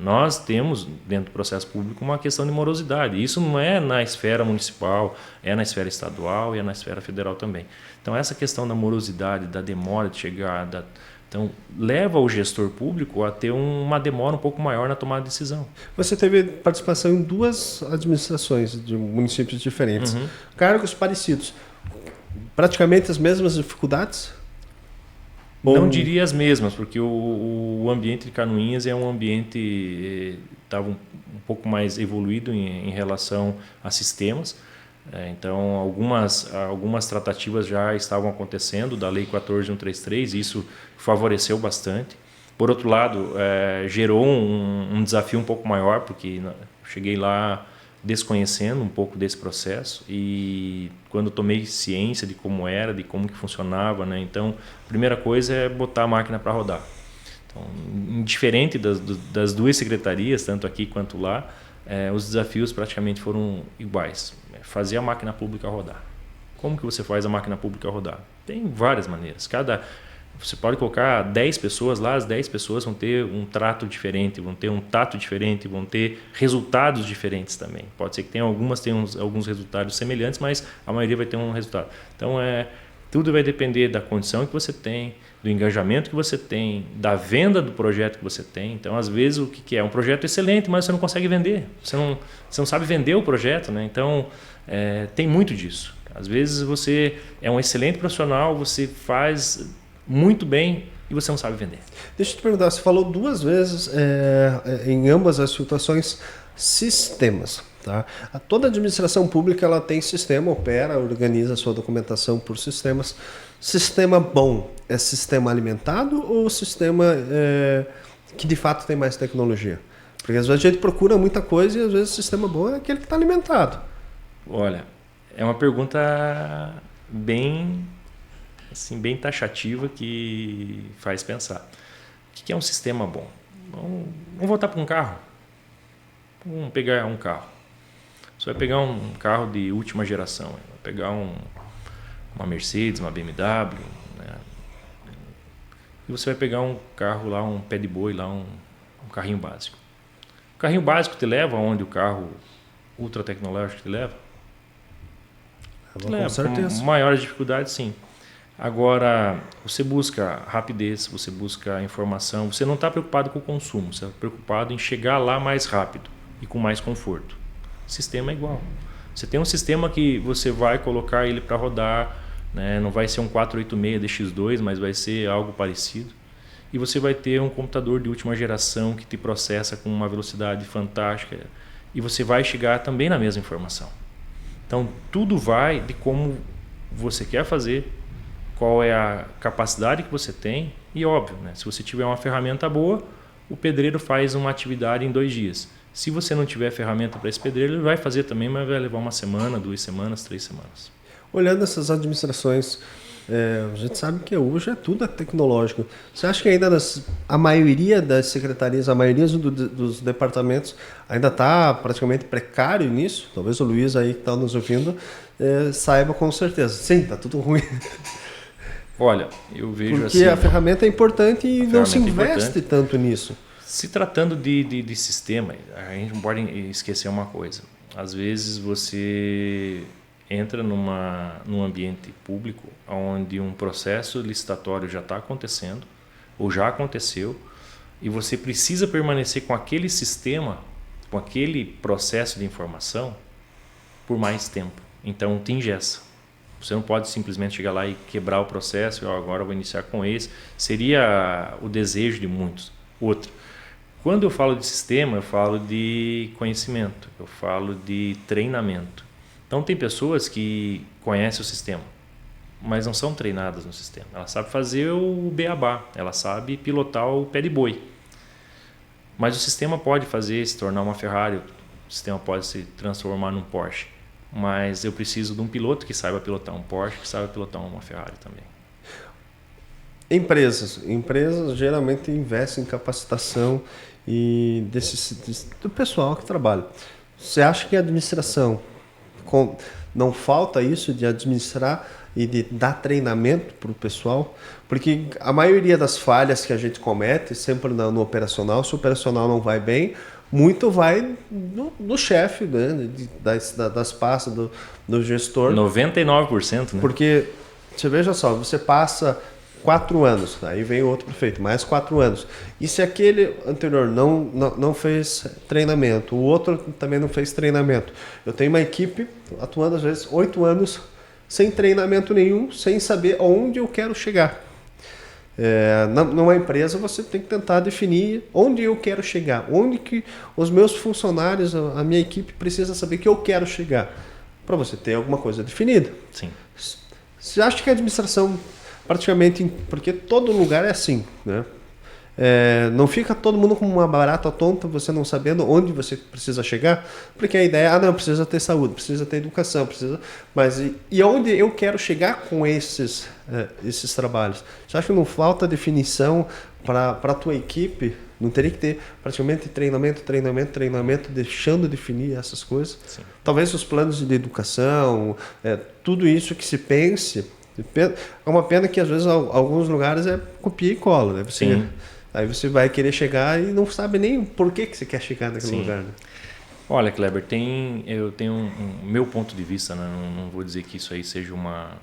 Nós temos, dentro do processo público, uma questão de morosidade. Isso não é na esfera municipal, é na esfera estadual e é na esfera federal também. Então, essa questão da morosidade, da demora de chegar, então, leva o gestor público a ter uma demora um pouco maior na tomada de decisão. Você teve participação em 2 administrações de municípios diferentes, cargos parecidos, praticamente as mesmas dificuldades? Não diria as mesmas, porque o ambiente de Canoinhas é um ambiente estava um pouco mais evoluído em relação a sistemas. Então, algumas tratativas já estavam acontecendo da Lei 14.133 e isso favoreceu bastante. Por outro lado, gerou um desafio um pouco maior, porque cheguei lá desconhecendo um pouco desse processo e quando tomei ciência de como era, de como que funcionava, né? Então, a primeira coisa é botar a máquina para rodar. Então, diferente das 2 secretarias, tanto aqui quanto lá, os desafios praticamente foram iguais. Fazer a máquina pública rodar. Como que você faz a máquina pública rodar? Tem várias maneiras. Você pode colocar 10 pessoas lá, as 10 pessoas vão ter um trato diferente, vão ter um tato diferente, vão ter resultados diferentes também. Pode ser que algumas tenham alguns resultados semelhantes, mas a maioria vai ter um resultado. Então, tudo vai depender da condição que você tem, do engajamento que você tem, da venda do projeto que você tem. Então, às vezes, o que é? Um projeto excelente, mas você não consegue vender. Você não sabe vender o projeto, né? Então, tem muito disso. Às vezes, você é um excelente profissional, você faz muito bem e você não sabe vender. Deixa eu te perguntar, você falou 2 vezes em ambas as situações sistemas. Tá? Toda administração pública ela tem sistema, opera, organiza a sua documentação por sistemas. Sistema bom é sistema alimentado ou sistema que de fato tem mais tecnologia? Porque às vezes a gente procura muita coisa e às vezes o sistema bom é aquele que está alimentado. Olha, é uma pergunta bem taxativa que faz pensar. O que é um sistema bom? Vamos voltar para um carro. Vamos pegar um carro. Você vai pegar um carro de última geração. Vai pegar uma Mercedes, uma BMW. Né? E você vai pegar um carro lá, um pé de boi, lá, um carrinho básico. O carrinho básico te leva onde o carro ultra tecnológico te leva? Com certeza. Com maiores dificuldades, sim. Agora, você busca rapidez, você busca informação, você não está preocupado com o consumo, você está preocupado em chegar lá mais rápido e com mais conforto. O sistema é igual. Você tem um sistema que você vai colocar ele para rodar, né? Não vai ser um 486 DX2, mas vai ser algo parecido. E você vai ter um computador de última geração que te processa com uma velocidade fantástica e você vai chegar também na mesma informação. Então, tudo vai de como você quer fazer, qual é a capacidade que você tem e óbvio, né? Se você tiver uma ferramenta boa, o pedreiro faz uma atividade em 2 dias. Se você não tiver ferramenta para esse pedreiro, ele vai fazer também, mas vai levar 1 semana, 2 semanas, 3 semanas. Olhando essas administrações, a gente sabe que hoje tudo tecnológico. Você acha que ainda a maioria das secretarias, a maioria dos departamentos ainda está praticamente precário nisso? Talvez o Luiz aí que está nos ouvindo saiba com certeza. Sim, está tudo ruim. Olha, eu vejo porque assim... a ferramenta é importante e não se investe tanto nisso. Se tratando de sistema, a gente não pode esquecer uma coisa. Às vezes você entra num ambiente público onde um processo licitatório já está acontecendo ou já aconteceu e você precisa permanecer com aquele sistema, com aquele processo de informação por mais tempo. Então te engessa. Você não pode simplesmente chegar lá e quebrar o processo e agora eu vou iniciar com esse. Seria o desejo de muitos. Outro. Quando eu falo de sistema, eu falo de conhecimento, eu falo de treinamento. Então tem pessoas que conhecem o sistema, mas não são treinadas no sistema. Ela sabe fazer o beabá, ela sabe pilotar o pé de boi. Mas o sistema pode se tornar uma Ferrari, o sistema pode se transformar num Porsche. mas eu preciso de um piloto que saiba pilotar um Porsche, que saiba pilotar uma Ferrari também. Empresas geralmente investem em capacitação e do pessoal que trabalha. Você acha que a administração não falta isso de administrar e de dar treinamento para o pessoal? Porque a maioria das falhas que a gente comete sempre no operacional, se o operacional não vai bem, muito vai do chefe, né? das pastas, do gestor. 99%, né? Porque, você veja só, você passa 4 anos, aí vem outro prefeito, mais 4 anos. E se aquele anterior não fez treinamento, o outro também não fez treinamento. Eu tenho uma equipe atuando às vezes 8 anos sem treinamento nenhum, sem saber onde eu quero chegar. Numa empresa você tem que tentar definir onde eu quero chegar, onde que os meus funcionários, a minha equipe precisa saber que eu quero chegar, para você ter alguma coisa definida. Sim. Você acha que a administração praticamente, porque todo lugar é assim, né? Não fica todo mundo como uma barata tonta, você não sabendo onde você precisa chegar, porque a ideia é, precisa ter saúde, precisa ter educação, mas e onde eu quero chegar com esses trabalhos? Você acha que não falta definição para a tua equipe? Não teria que ter praticamente treinamento, deixando definir essas coisas? Sim. Talvez os planos de educação, tudo isso que se pense. É uma pena que às vezes alguns lugares é copia e cola, né? Aí você vai querer chegar e não sabe nem por que você quer chegar naquele lugar. Né? Olha, Kleber, eu tenho meu ponto de vista, né? Não vou dizer que isso aí seja uma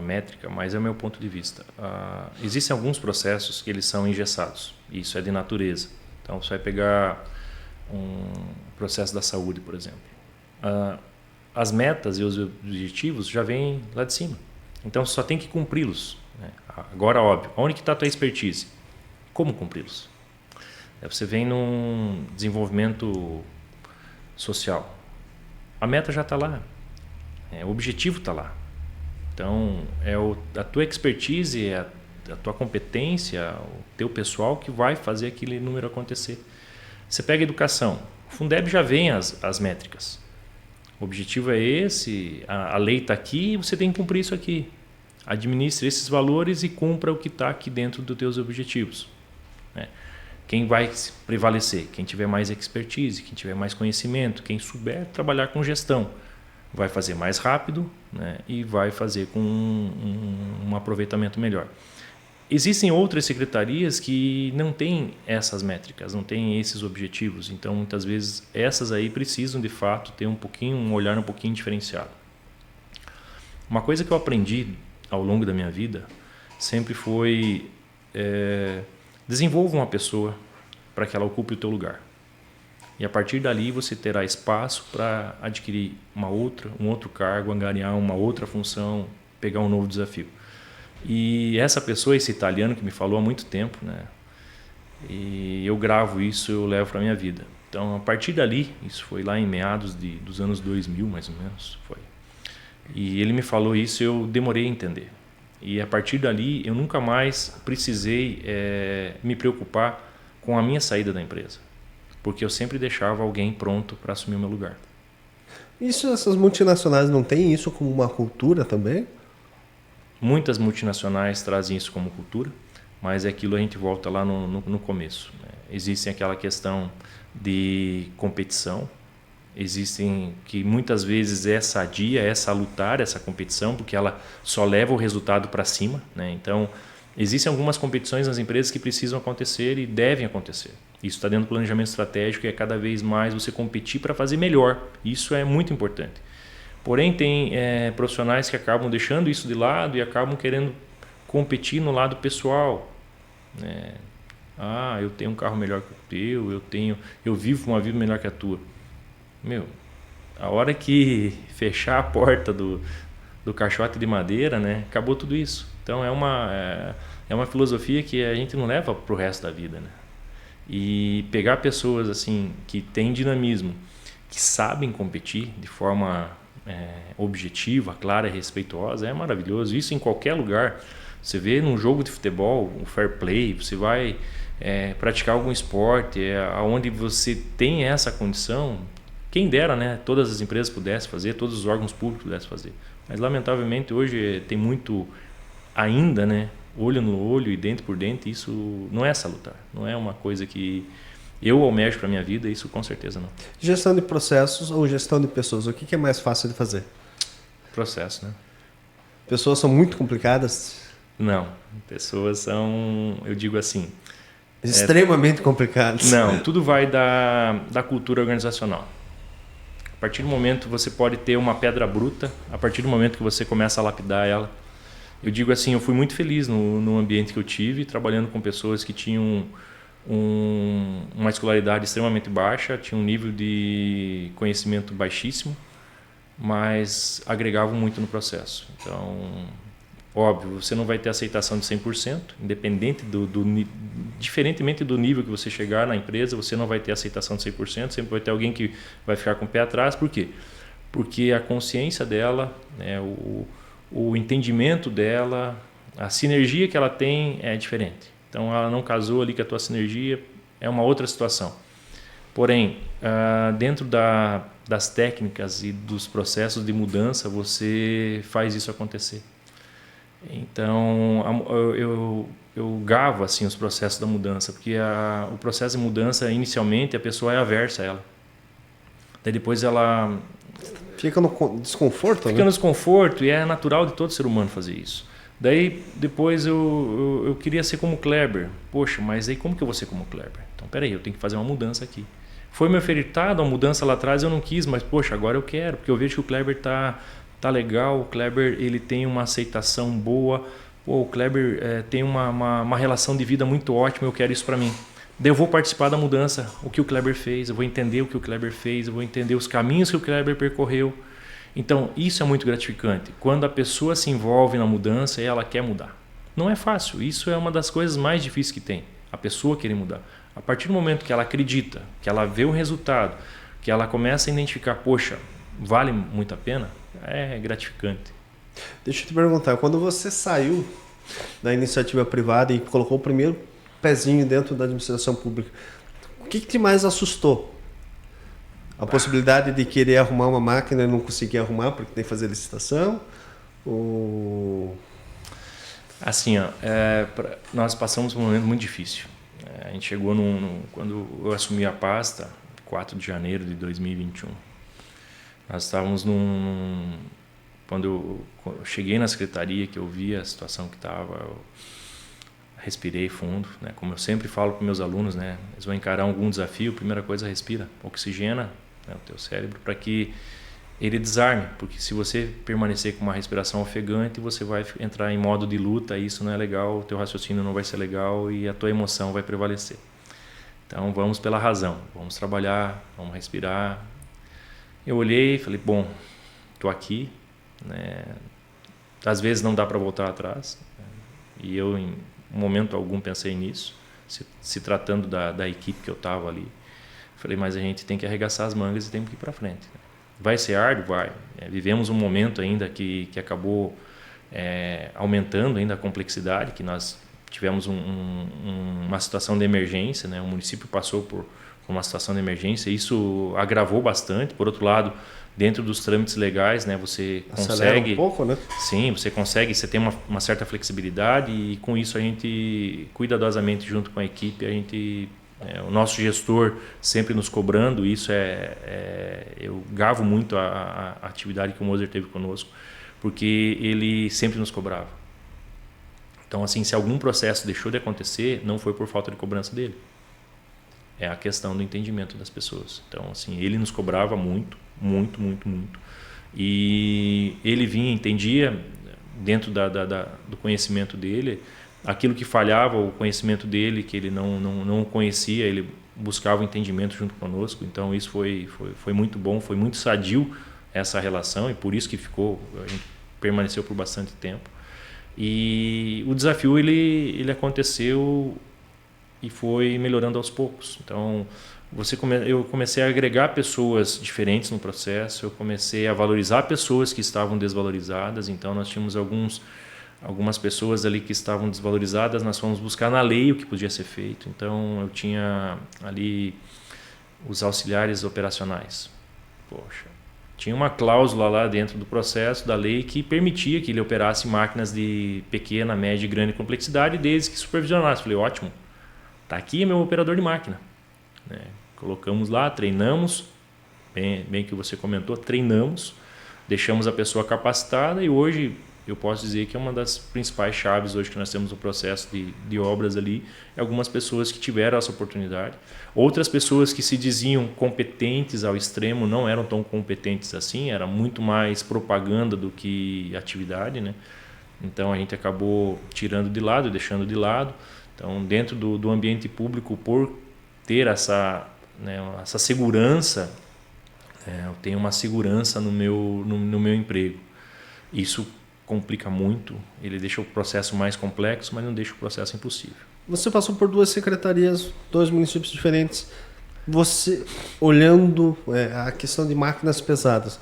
métrica, mas é o meu ponto de vista. Existem alguns processos que eles são engessados, e isso é de natureza. Então, você vai pegar um processo da saúde, por exemplo. As metas e os objetivos já vêm lá de cima. Então, você só tem que cumpri-los. Né? Agora, óbvio, onde que está a tua expertise? Como cumpri-los? Você vem num desenvolvimento social. A meta já está lá. O objetivo está lá. Então, a tua expertise, a tua competência, o teu pessoal que vai fazer aquele número acontecer. Você pega a educação. O Fundeb já vem as métricas. O objetivo é esse, a lei está aqui e você tem que cumprir isso aqui. Administre esses valores e cumpra o que está aqui dentro dos teus objetivos. Quem vai prevalecer? Quem tiver mais expertise, quem tiver mais conhecimento, quem souber trabalhar com gestão. Vai fazer mais rápido, né? E vai fazer com um aproveitamento melhor. Existem outras secretarias que não têm essas métricas, não têm esses objetivos. Então, muitas vezes, essas aí precisam, de fato, ter um olhar um pouquinho diferenciado. Uma coisa que eu aprendi ao longo da minha vida sempre foi desenvolva uma pessoa para que ela ocupe o teu lugar. E a partir dali você terá espaço para adquirir um outro cargo, angariar uma outra função, pegar um novo desafio. E essa pessoa, esse italiano que me falou há muito tempo, né? E eu gravo isso, eu levo para a minha vida. Então, a partir dali, isso foi lá em meados dos anos 2000, mais ou menos, foi. E ele me falou isso, eu demorei a entender. E a partir dali, eu nunca mais precisei me preocupar com a minha saída da empresa. Porque eu sempre deixava alguém pronto para assumir o meu lugar. Essas multinacionais não têm isso como uma cultura também? Muitas multinacionais trazem isso como cultura, mas é aquilo a gente volta lá no começo. Né? Existe aquela questão de competição, existem que muitas vezes é sadia, é salutar essa competição, porque ela só leva o resultado para cima. Né? Então, existem algumas competições nas empresas que precisam acontecer e devem acontecer. Isso está dentro do planejamento estratégico e é cada vez mais você competir para fazer melhor. Isso é muito importante. Porém, tem profissionais que acabam deixando isso de lado e acabam querendo competir no lado pessoal. Eu tenho um carro melhor que o teu, eu vivo uma vida melhor que a tua. A hora que fechar a porta do caixote de madeira, né, acabou tudo isso. Então, é uma filosofia que a gente não leva para o resto da vida. Né? E pegar pessoas assim que têm dinamismo, que sabem competir de forma objetiva, clara e respeitosa, é maravilhoso. Isso em qualquer lugar. Você vê num jogo de futebol, o fair play, você vai praticar algum esporte, onde você tem essa condição, Quem dera, né? Todas as empresas pudessem fazer, todos os órgãos públicos pudessem fazer. Mas, lamentavelmente, hoje tem muito ainda, né? Olho no olho e dente por dente, isso não é salutar. Não é uma coisa que eu almejo para a minha vida, isso com certeza não. Gestão de processos ou gestão de pessoas, o que é mais fácil de fazer? Processo, né? Pessoas são muito complicadas? Não, pessoas são, eu digo assim... Extremamente complicadas. Não, tudo vai da cultura organizacional. A partir do momento que você pode ter uma pedra bruta, a partir do momento que você começa a lapidar ela. Eu digo assim, eu fui muito feliz no ambiente que eu tive, trabalhando com pessoas que tinham uma escolaridade extremamente baixa, tinham um nível de conhecimento baixíssimo, mas agregavam muito no processo. Então, óbvio, você não vai ter aceitação de 100%, diferentemente do nível que você chegar na empresa, você não vai ter aceitação de 100%, sempre vai ter alguém que vai ficar com o pé atrás. Por quê? Porque a consciência dela, né, o entendimento dela, a sinergia que ela tem é diferente. Então, ela não casou ali com a tua sinergia, é uma outra situação. Porém, dentro das técnicas e dos processos de mudança, você faz isso acontecer. Então, eu gavo assim, os processos da mudança, porque o processo de mudança, inicialmente, a pessoa é aversa a ela. Daí depois ela... Fica no desconforto, Fica no desconforto, e é natural de todo ser humano fazer isso. Daí, depois eu queria ser como Kleber. Poxa, mas aí como que eu vou ser como Kleber? Então, peraí, eu tenho que fazer uma mudança aqui. Foi me ofertado a mudança lá atrás, eu não quis, mas poxa, agora eu quero, porque eu vejo que o Kleber tá legal, o Kleber ele tem uma aceitação boa, o Kleber tem uma relação de vida muito ótima, eu quero isso para mim. Daí eu vou participar da mudança, o que o Kleber fez, eu vou entender o que o Kleber fez, eu vou entender os caminhos que o Kleber percorreu. Então, isso é muito gratificante. Quando a pessoa se envolve na mudança e ela quer mudar. Não é fácil, isso é uma das coisas mais difíceis que tem, a pessoa querer mudar. A partir do momento que ela acredita, que ela vê o resultado, que ela começa a identificar, poxa, vale muito a pena, é gratificante. Deixa eu te perguntar, quando você saiu da iniciativa privada e colocou o primeiro pezinho dentro da administração pública, o que te mais assustou? A possibilidade de querer arrumar uma máquina e não conseguir arrumar porque tem que fazer licitação? Ou... Assim, nós passamos um momento muito difícil. A gente chegou quando eu assumi a pasta, 4 de janeiro de 2021. Nós estávamos quando eu cheguei na secretaria, que eu vi a situação que estava, eu respirei fundo, né? Como eu sempre falo para meus alunos, né? Eles vão encarar algum desafio, a primeira coisa, respira, oxigena, né, o teu cérebro, para que ele desarme, porque se você permanecer com uma respiração ofegante, você vai entrar em modo de luta, e isso não é legal, o teu raciocínio não vai ser legal e a tua emoção vai prevalecer. Então vamos pela razão, vamos trabalhar, vamos respirar. Eu olhei e falei, bom, estou aqui, né? Às vezes não dá para voltar atrás, né? E eu em momento algum pensei nisso, se tratando da equipe que eu estava ali. Falei, mas a gente tem que arregaçar as mangas e tem que ir para frente. Vai ser árduo? Vai. Vivemos um momento ainda que acabou aumentando ainda a complexidade, que nós tivemos uma situação de emergência, né? O município passou por uma situação de emergência, isso agravou bastante. Por outro lado, dentro dos trâmites legais, né, você acelera consegue... um pouco, né? Sim, você tem uma certa flexibilidade, e com isso a gente, cuidadosamente junto com a equipe, o nosso gestor sempre nos cobrando, isso eu gavo muito a atividade que o Moser teve conosco, porque ele sempre nos cobrava. Então, assim, se algum processo deixou de acontecer, não foi por falta de cobrança dele. É a questão do entendimento das pessoas. Então, assim, ele nos cobrava muito, muito, muito, muito. E ele vinha, entendia, dentro do conhecimento dele, aquilo que falhava, o conhecimento dele, que ele não conhecia, ele buscava o entendimento junto conosco. Então, isso foi muito bom, foi muito sadio essa relação, e por isso que a gente permaneceu por bastante tempo. E o desafio ele aconteceu e foi melhorando aos poucos. Então, eu comecei a agregar pessoas diferentes no processo, eu comecei a valorizar pessoas que estavam desvalorizadas. Então, nós tínhamos algumas pessoas ali que estavam desvalorizadas, nós fomos buscar na lei o que podia ser feito. Então, eu tinha ali os auxiliares operacionais. Poxa, tinha uma cláusula lá dentro do processo da lei que permitia que ele operasse máquinas de pequena, média e grande complexidade desde que supervisionasse. Falei, ótimo, tá aqui meu operador de máquina. Né? Colocamos lá, treinamos, bem que você comentou, treinamos, deixamos a pessoa capacitada e hoje eu posso dizer que é uma das principais chaves hoje que nós temos no processo de obras ali, é algumas pessoas que tiveram essa oportunidade. Outras pessoas que se diziam competentes ao extremo não eram tão competentes assim, era muito mais propaganda do que atividade, né? Então a gente acabou tirando de lado, deixando de lado. Então dentro do ambiente público, por ter essa segurança, eu tenho uma segurança no meu emprego. Isso complica muito, ele deixa o processo mais complexo, mas não deixa o processo impossível. Você passou por 2 secretarias, 2 municípios diferentes. Você, olhando a questão de máquinas pesadas,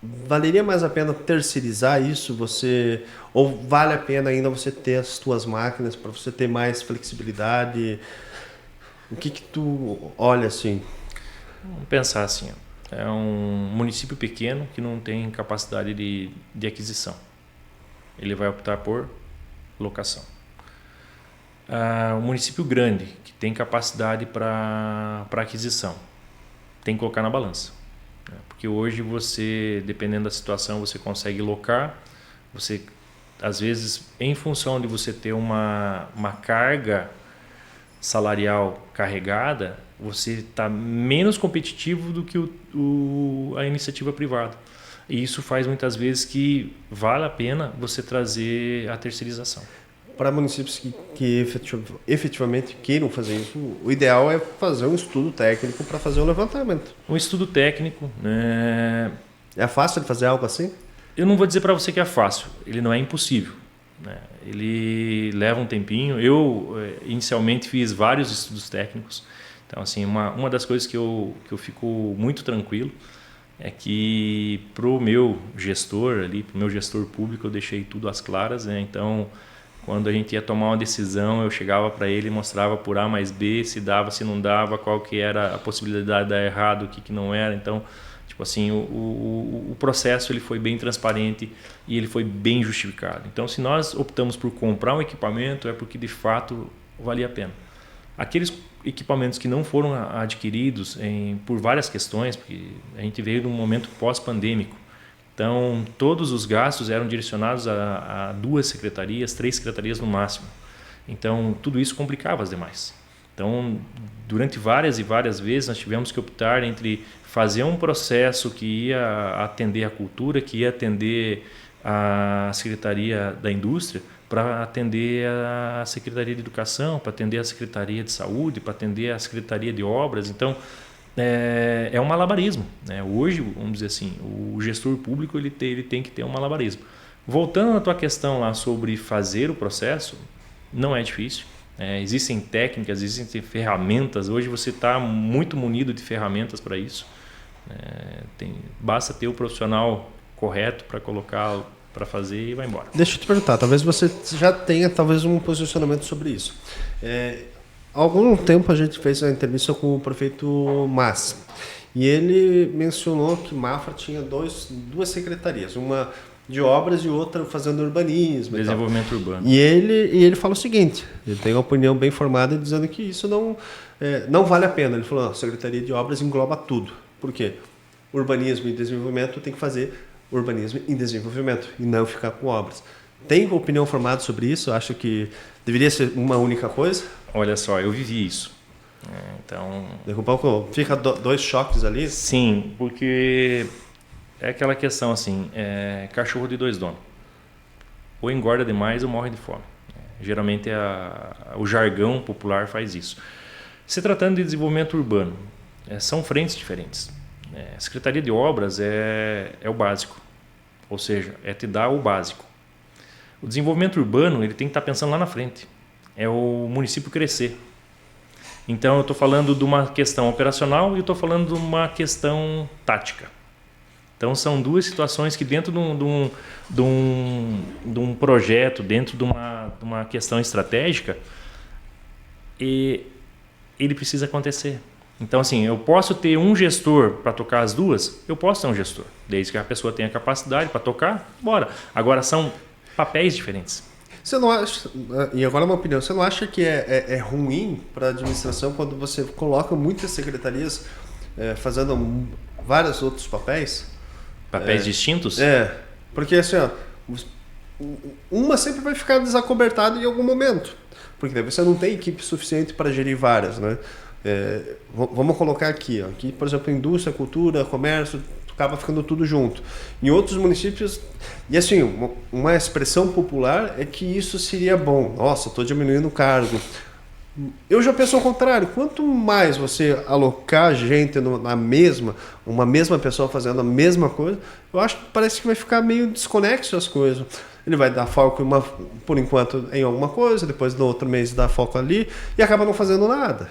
valeria mais a pena terceirizar isso? Ou vale a pena ainda você ter as suas máquinas para você ter mais flexibilidade? O que tu olha assim? Vamos pensar assim, ó. É um município pequeno que não tem capacidade de aquisição. Ele vai optar por locação. Um município grande que tem capacidade para aquisição, tem que colocar na balança. Porque hoje você, dependendo da situação, você consegue locar. Você, às vezes, em função de você ter uma carga salarial carregada, você está menos competitivo do que a iniciativa privada. E isso faz muitas vezes que vale a pena você trazer a terceirização. Para municípios que efetivamente queiram fazer isso, o ideal é fazer um estudo técnico para fazer um levantamento. Um estudo técnico, né? É fácil de fazer algo assim? Eu não vou dizer para você que é fácil, ele não é impossível. Né? Ele leva um tempinho. Eu inicialmente fiz vários estudos técnicos. Então, assim, uma das coisas que eu fico muito tranquilo é que para o meu gestor ali, para o meu gestor público, eu deixei tudo às claras. Né? Então, quando a gente ia tomar uma decisão, eu chegava para ele e mostrava por A mais B, se dava, se não dava, qual que era a possibilidade de dar errado, o que não era. Então, tipo assim, o processo ele foi bem transparente e ele foi bem justificado. Então, se nós optamos por comprar um equipamento, é porque de fato valia a pena. Aqueles equipamentos que não foram adquiridos por várias questões, porque a gente veio de um momento pós-pandêmico, então todos os gastos eram direcionados a 2 secretarias, 3 secretarias no máximo. Então tudo isso complicava as demais. Então durante várias e várias vezes nós tivemos que optar entre fazer um processo que ia atender a cultura, que ia atender a Secretaria da Indústria, para atender a Secretaria de Educação, para atender a Secretaria de Saúde, para atender a Secretaria de Obras. Então, é um malabarismo. Né? Hoje, vamos dizer assim, o gestor público ele tem que ter um malabarismo. Voltando à tua questão lá sobre fazer o processo, não é difícil. Existem técnicas, existem ferramentas. Hoje você está muito munido de ferramentas para isso. Basta ter o profissional correto para colocar, para fazer e vai embora. Deixa eu te perguntar, talvez você já tenha um posicionamento sobre isso. Há algum tempo a gente fez uma entrevista com o prefeito Mas e ele mencionou que Mafra tinha 2 secretarias, uma de obras e outra fazendo urbanismo. Desenvolvimento urbano. E ele fala o seguinte, ele tem uma opinião bem formada dizendo que isso não vale a pena. Ele falou, a Secretaria de Obras engloba tudo. Por quê? Urbanismo e desenvolvimento tem que fazer urbanismo em desenvolvimento e não ficar com obras. Tem opinião formada sobre isso? Acho que deveria ser uma única coisa? Olha só, eu vivi isso. Então, fica 2 choques ali? Sim, porque é aquela questão assim, cachorro de 2 donos. Ou engorda demais ou morre de fome. Geralmente o jargão popular faz isso. Se tratando de desenvolvimento urbano, são frentes diferentes. A Secretaria de Obras é o básico, ou seja, te dar o básico. O desenvolvimento urbano ele tem que estar pensando lá na frente, é o município crescer. Então eu estou falando de uma questão operacional e eu estou falando de uma questão tática. Então são 2 situações que dentro de um projeto, dentro de uma questão estratégica, ele precisa acontecer. Então, assim, eu posso ter um gestor para tocar as duas? Eu posso ter um gestor, desde que a pessoa tenha capacidade para tocar, bora. Agora, são papéis diferentes. Você não acha, e agora uma opinião, você não acha que é ruim para a administração quando você coloca muitas secretarias fazendo vários outros papéis? Papéis distintos? Porque assim, ó, uma sempre vai ficar desacobertada em algum momento, porque daí você não tem equipe suficiente para gerir várias, né? Vamos colocar aqui, ó, aqui, por exemplo, indústria, cultura, comércio, acaba ficando tudo junto. Em outros municípios, e assim, uma expressão popular é que isso seria bom. Nossa, estou diminuindo o cargo. Eu já penso ao contrário. Quanto mais você alocar gente na uma mesma pessoa fazendo a mesma coisa, eu acho que parece que vai ficar meio desconexo as coisas. Ele vai dar foco por enquanto em alguma coisa, depois no outro mês dá foco ali e acaba não fazendo nada.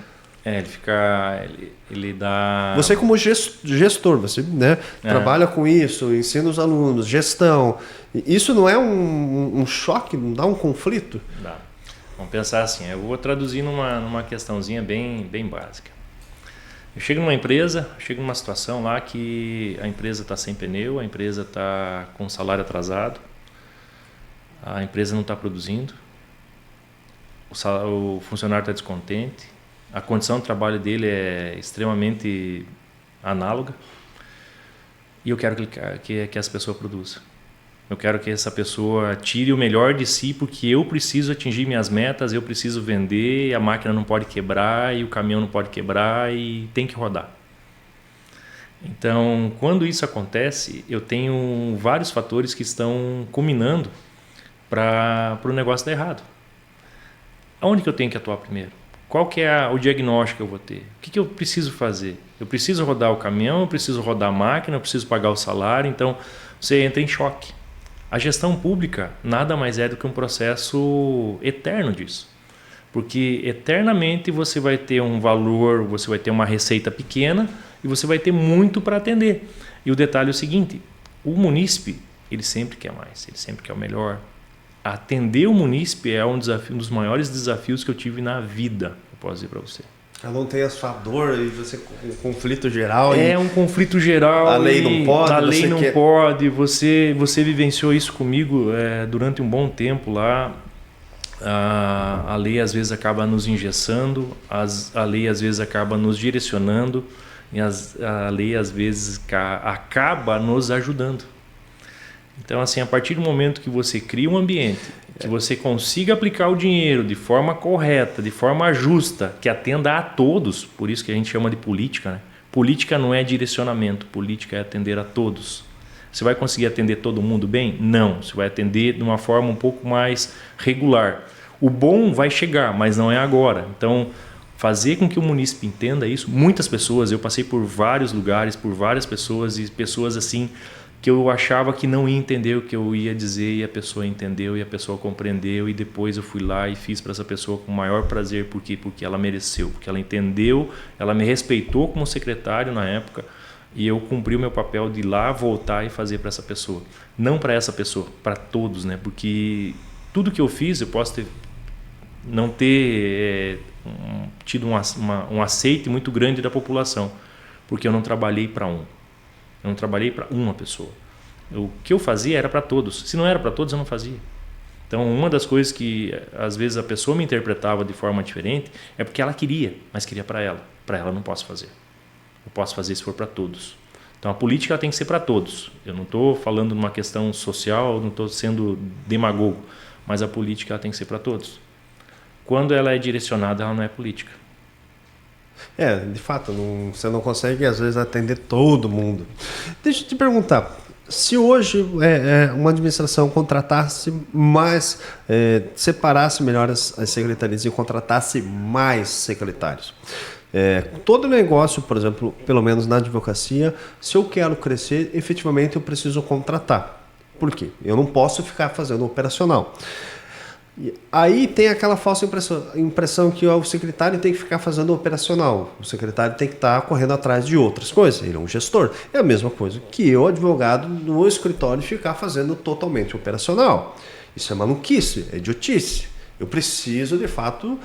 Ele dá... Você como gestor, você, né, trabalha com isso, ensina os alunos, gestão. Isso não é um choque, não dá um conflito? Dá. Vamos pensar assim, eu vou traduzir numa questãozinha bem básica. Eu chego numa empresa, chego numa situação lá que a empresa está sem pneu, a empresa está com salário atrasado, a empresa não está produzindo, o funcionário está descontente, a condição de trabalho dele é extremamente análoga e eu quero que essa pessoa produza. Eu quero que essa pessoa tire o melhor de si porque eu preciso atingir minhas metas, eu preciso vender, a máquina não pode quebrar e o caminhão não pode quebrar e tem que rodar. Então, quando isso acontece, eu tenho vários fatores que estão culminando para o negócio dar errado. Aonde que eu tenho que atuar primeiro? Qual que é o diagnóstico que eu vou ter? O que eu preciso fazer? Eu preciso rodar o caminhão, eu preciso rodar a máquina, eu preciso pagar o salário, então você entra em choque. A gestão pública nada mais é do que um processo eterno disso. Porque eternamente você vai ter um valor, você vai ter uma receita pequena e você vai ter muito para atender. E o detalhe é o seguinte, o munícipe, ele sempre quer mais, ele sempre quer o melhor. Atender o munícipe é um dos maiores desafios que eu tive na vida, eu posso dizer para você. Não tem a sua dor e você um conflito geral. Um conflito geral. A lei não pode. A lei não pode. Você vivenciou isso comigo durante um bom tempo lá. A lei às vezes acaba nos engessando, a lei às vezes acaba nos direcionando e a lei às vezes acaba nos ajudando. Então, assim, a partir do momento que você cria um ambiente, que você consiga aplicar o dinheiro de forma correta, de forma justa, que atenda a todos, por isso que a gente chama de política, né? Política não é direcionamento, política é atender a todos. Você vai conseguir atender todo mundo bem? Não, você vai atender de uma forma um pouco mais regular. O bom vai chegar, mas não é agora. Então, fazer com que o munícipe entenda isso, muitas pessoas, eu passei por vários lugares, por várias pessoas e pessoas assim que eu achava que não ia entender o que eu ia dizer e a pessoa entendeu e a pessoa compreendeu e depois eu fui lá e fiz para essa pessoa com o maior prazer. Por quê? Porque ela mereceu, porque ela entendeu, ela me respeitou como secretário na época e eu cumpri o meu papel de ir lá, voltar e fazer para essa pessoa. Não para essa pessoa, para todos, né? Porque tudo que eu fiz eu posso não ter tido um aceite muito grande da população, porque eu não trabalhei para um. Eu não trabalhei para uma pessoa. O que eu fazia era para todos. Se não era para todos, eu não fazia. Então, uma das coisas que às vezes a pessoa me interpretava de forma diferente é porque ela queria, mas queria para ela. Para ela eu não posso fazer. Eu posso fazer se for para todos. Então, a política ela tem que ser para todos. Eu não estou falando numa questão social, não estou sendo demagogo, mas a política ela tem que ser para todos. Quando ela é direcionada, ela não é política. De fato, você não consegue às vezes atender todo mundo. Deixa eu te perguntar, se hoje uma administração contratasse mais, separasse melhor as secretarias e contratasse mais secretários, todo negócio, por exemplo, pelo menos na advocacia, se eu quero crescer, efetivamente eu preciso contratar. Por quê? Eu não posso ficar fazendo operacional. Aí tem aquela falsa impressão que o secretário tem que ficar fazendo operacional. O secretário tem que estar correndo atrás de outras coisas. Ele é um gestor. É a mesma coisa que eu, advogado, no escritório ficar fazendo totalmente operacional. Isso é maluquice, é idiotice. Eu preciso, de fato,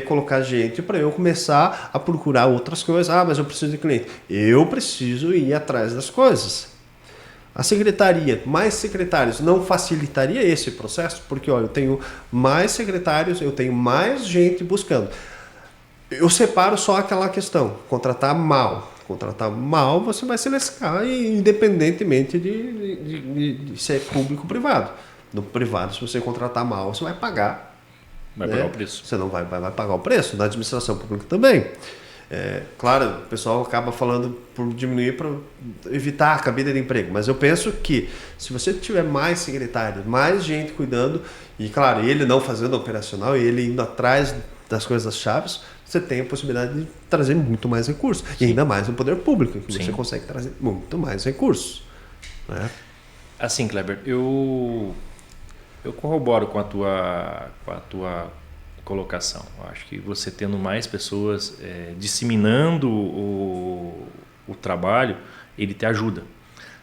colocar gente para eu começar a procurar outras coisas. Ah, mas eu preciso de cliente. Eu preciso ir atrás das coisas. A secretaria, mais secretários, não facilitaria esse processo? Porque, olha, eu tenho mais secretários, eu tenho mais gente buscando. Eu separo só aquela questão, contratar mal. Contratar mal, você vai se lascar, independentemente de ser público ou privado. No privado, se você contratar mal, você vai pagar. Vai pagar o preço. Você não vai pagar o preço. Na administração pública também. Claro, o pessoal acaba falando por diminuir para evitar a cabida de emprego. Mas eu penso que se você tiver mais secretários, mais gente cuidando, e claro, ele não fazendo operacional, ele indo atrás das coisas chaves, você tem a possibilidade de trazer muito mais recursos. Sim. E ainda mais no poder público, que você consegue trazer muito mais recursos. Né? Assim, Kleber, eu corroboro com a tua colocação. Eu acho que você tendo mais pessoas disseminando o trabalho, ele te ajuda.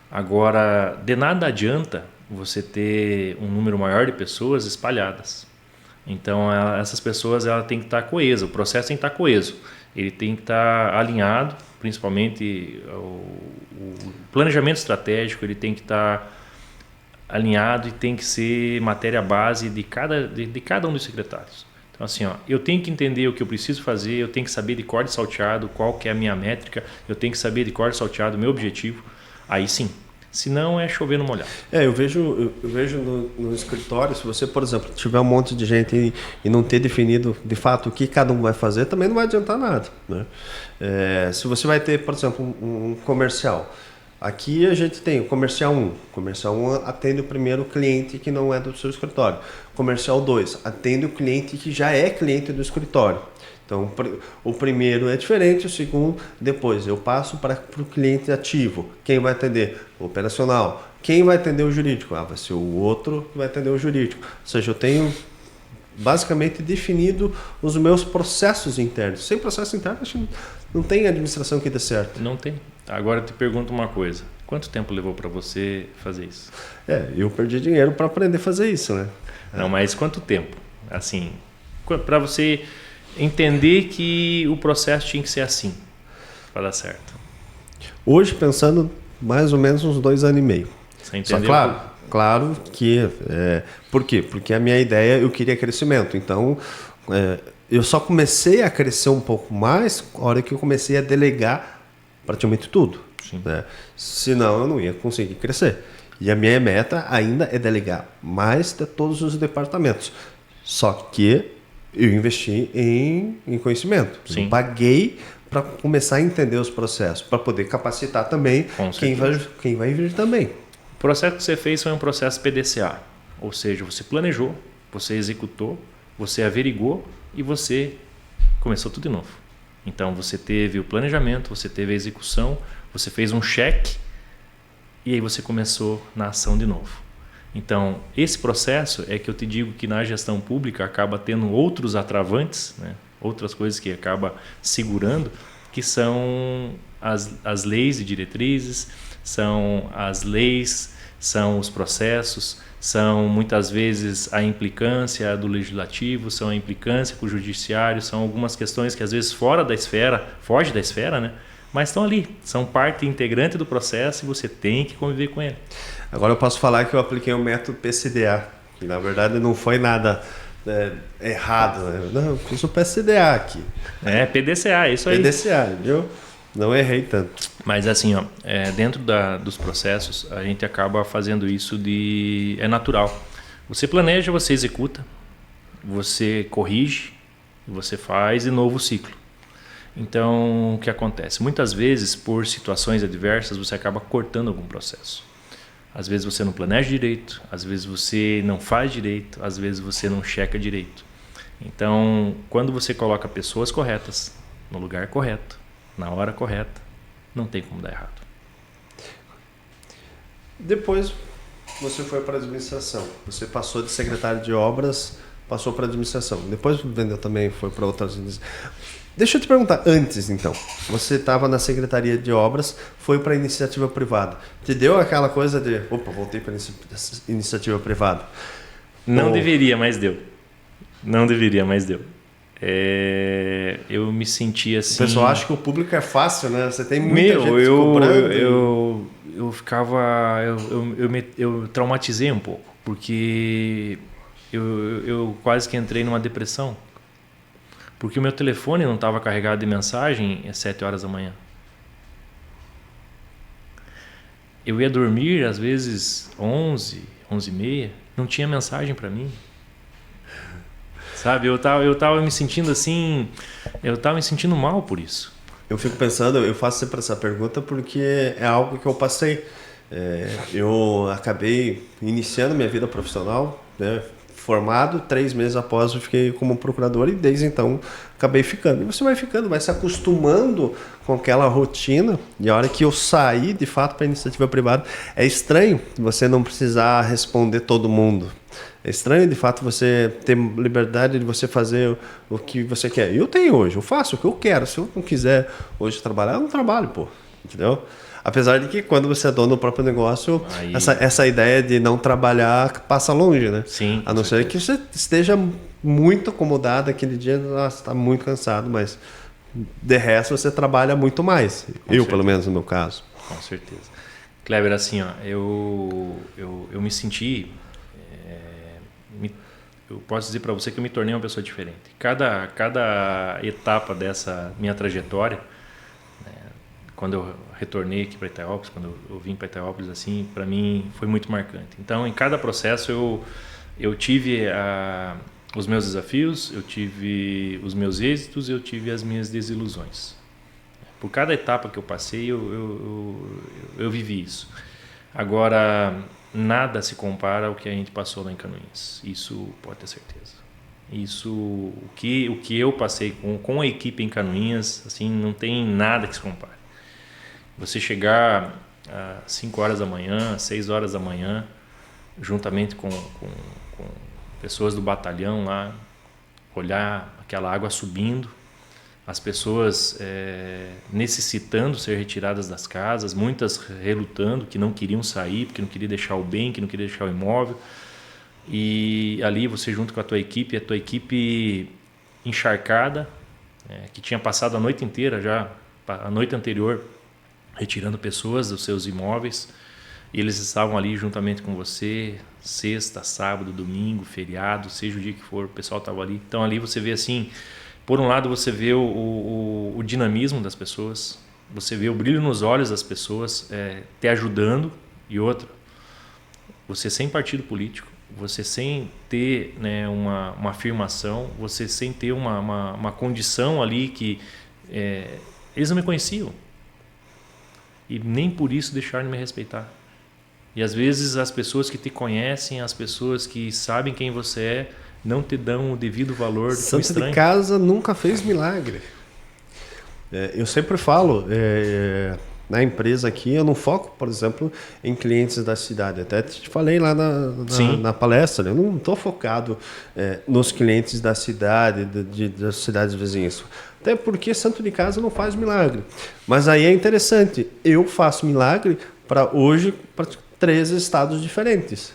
Agora, de nada adianta você ter um número maior de pessoas espalhadas. Então, essas pessoas ela tem que estar coesa, o processo tem que estar coeso. Ele tem que estar alinhado, principalmente o planejamento estratégico, ele tem que estar alinhado e tem que ser matéria base de cada um dos secretários. Então assim, eu tenho que entender o que eu preciso fazer, eu tenho que saber de cor de salteado qual que é a minha métrica, eu tenho que saber de cor de salteado o meu objetivo, aí sim. Se não, é chover no molhado. Eu vejo no escritório, se você, por exemplo, tiver um monte de gente e não ter definido de fato o que cada um vai fazer, também não vai adiantar nada. Né? Se você vai ter, por exemplo, um comercial. Aqui a gente tem o comercial 1. Comercial 1 atende o primeiro cliente que não é do seu escritório. Comercial 2 atende o cliente que já é cliente do escritório. Então, o primeiro é diferente, o segundo, depois eu passo para o cliente ativo. Quem vai atender? O operacional. Quem vai atender o jurídico? Vai ser o outro que vai atender o jurídico. Ou seja, eu tenho basicamente definido os meus processos internos. Sem processo interno, acho que não tem administração que dê certo. Não tem. Agora eu te pergunto uma coisa. Quanto tempo levou para você fazer isso? Eu perdi dinheiro para aprender a fazer isso, né? Não, mas quanto tempo? Assim, para você entender que o processo tinha que ser assim, para dar certo. Hoje, pensando, mais ou menos uns 2 anos e meio. Você entendeu? Só claro que... por quê? Porque a minha ideia, eu queria crescimento. Então, eu só comecei a crescer um pouco mais na hora que eu comecei a delegar praticamente tudo. Né? Senão, eu não ia conseguir crescer. E a minha meta ainda é delegar mais de todos os departamentos. Só que eu investi em conhecimento. Eu paguei para começar a entender os processos, para poder capacitar também quem vai vir também. O processo que você fez foi um processo PDCA, ou seja, você planejou, você executou, você averigou e você começou tudo de novo. Então você teve o planejamento, você teve a execução, você fez um cheque e aí você começou na ação de novo. Então, esse processo é que eu te digo que na gestão pública acaba tendo outros atravantes, né? Outras coisas que acaba segurando, que são as leis e diretrizes, são as leis, são os processos, são muitas vezes a implicância do legislativo, são a implicância com o judiciário, são algumas questões que às vezes foge da esfera, né? Mas estão ali, são parte integrante do processo e você tem que conviver com ele. Agora eu posso falar que eu apliquei o método PCDA, que na verdade não foi nada errado. Né? Não, eu fiz o PCDA aqui. PDCA, isso aí. PDCA, viu? Não errei tanto. Mas assim, dentro dos processos, a gente acaba fazendo isso é natural. Você planeja, você executa, você corrige, você faz de novo o ciclo. Então, o que acontece? Muitas vezes, por situações adversas, você acaba cortando algum processo. Às vezes você não planeja direito, às vezes você não faz direito, às vezes você não checa direito. Então, quando você coloca pessoas corretas, no lugar correto, na hora correta, não tem como dar errado. Depois, você foi para a administração. Você passou de secretário de obras, passou para a administração. Depois vendeu também, foi para outras administrações. Deixa eu te perguntar, antes então, você estava na Secretaria de Obras, foi para a iniciativa privada. Te deu aquela coisa de, voltei para a iniciativa privada? Não deveria, mas deu. Não deveria, mas deu. Eu me senti assim... O pessoal acha que o público é fácil, né? Você tem muita Meu, gente cobrando. eu ficava... Eu traumatizei um pouco, porque eu quase que entrei numa depressão. Porque o meu telefone não estava carregado de mensagem às 7 horas da manhã. Eu ia dormir, às vezes, 11h30, não tinha mensagem para mim. Sabe, eu tava me sentindo assim, eu tava me sentindo mal por isso. Eu fico pensando, eu faço sempre essa pergunta porque é algo que eu passei. Eu acabei iniciando minha vida profissional, né, formado, 3 meses após eu fiquei como procurador e desde então acabei ficando. E você vai se acostumando com aquela rotina e a hora que eu saí de fato para a iniciativa privada, é estranho você não precisar responder todo mundo. É estranho, de fato, você ter liberdade de você fazer o que você quer. Eu tenho hoje, eu faço o que eu quero. Se eu não quiser hoje trabalhar, eu não trabalho, pô. Entendeu? Apesar de que quando você é dono do próprio negócio, Aí... essa ideia de não trabalhar passa longe, né? Sim. A não ser que você esteja muito acomodado aquele dia, nossa, está muito cansado, mas de resto você trabalha muito mais. Pelo menos, no meu caso. Com certeza. Kleber, assim, ó, eu me senti... eu posso dizer para você que eu me tornei uma pessoa diferente. Cada etapa dessa minha trajetória, né, quando eu retornei aqui para Itaúpolis, quando eu vim para Itaúpolis, assim, para mim foi muito marcante. Então, em cada processo eu tive os meus desafios, eu tive os meus êxitos, eu tive as minhas desilusões. Por cada etapa que eu passei, eu vivi isso. Agora, nada se compara ao que a gente passou lá em Canoinhas. Isso pode ter certeza. O que eu passei com a equipe em Canoinhas, assim, não tem nada que se compare. Você chegar às 5 horas da manhã, 6 horas da manhã, juntamente com pessoas do batalhão lá, olhar aquela água subindo, as pessoas necessitando ser retiradas das casas, muitas relutando, que não queriam sair, porque não queriam deixar o bem, que não queriam deixar o imóvel. E ali você junto com a tua equipe encharcada, que tinha passado a noite inteira já, a noite anterior, retirando pessoas dos seus imóveis, e eles estavam ali juntamente com você, sexta, sábado, domingo, feriado, seja o dia que for, o pessoal estava ali. Então ali você vê assim... Por um lado, você vê o dinamismo das pessoas, você vê o brilho nos olhos das pessoas te ajudando, e outro, você sem partido político, você sem ter, né, uma afirmação, você sem ter uma condição ali que eles não me conheciam e nem por isso deixaram de me respeitar. E às vezes as pessoas que te conhecem, as pessoas que sabem quem você é, não te dão o devido valor do Santo estranho. de casa nunca fez milagre. Eu sempre falo, na empresa aqui, eu não foco, por exemplo, em clientes da cidade. Até te falei lá na palestra, eu não estou focado nos clientes da cidade, das cidades vizinhas. Até porque santo de casa não faz milagre. Mas aí é interessante, eu faço milagre para 3 estados diferentes.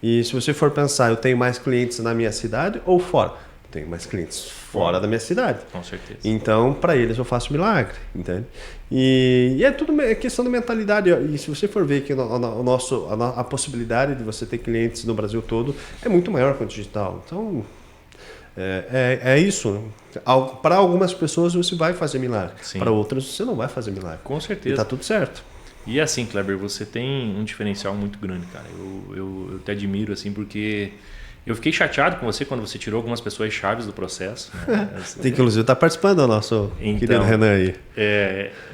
E se você for pensar, eu tenho mais clientes na minha cidade ou fora? Eu tenho mais clientes fora da minha cidade. Com certeza. Então, para eles eu faço milagre, entende? E é tudo questão de mentalidade. E se você for ver que a possibilidade de você ter clientes no Brasil todo é muito maior que o digital. Então, é isso. Para algumas pessoas você vai fazer milagre. Para outras você não vai fazer milagre. Com certeza. E tá tudo certo. E assim, Kleber, você tem um diferencial muito grande, cara. Eu te admiro, assim, porque eu fiquei chateado com você quando você tirou algumas pessoas chaves do processo. Né? Tem que, inclusive, estar participando do nosso querido Renan aí.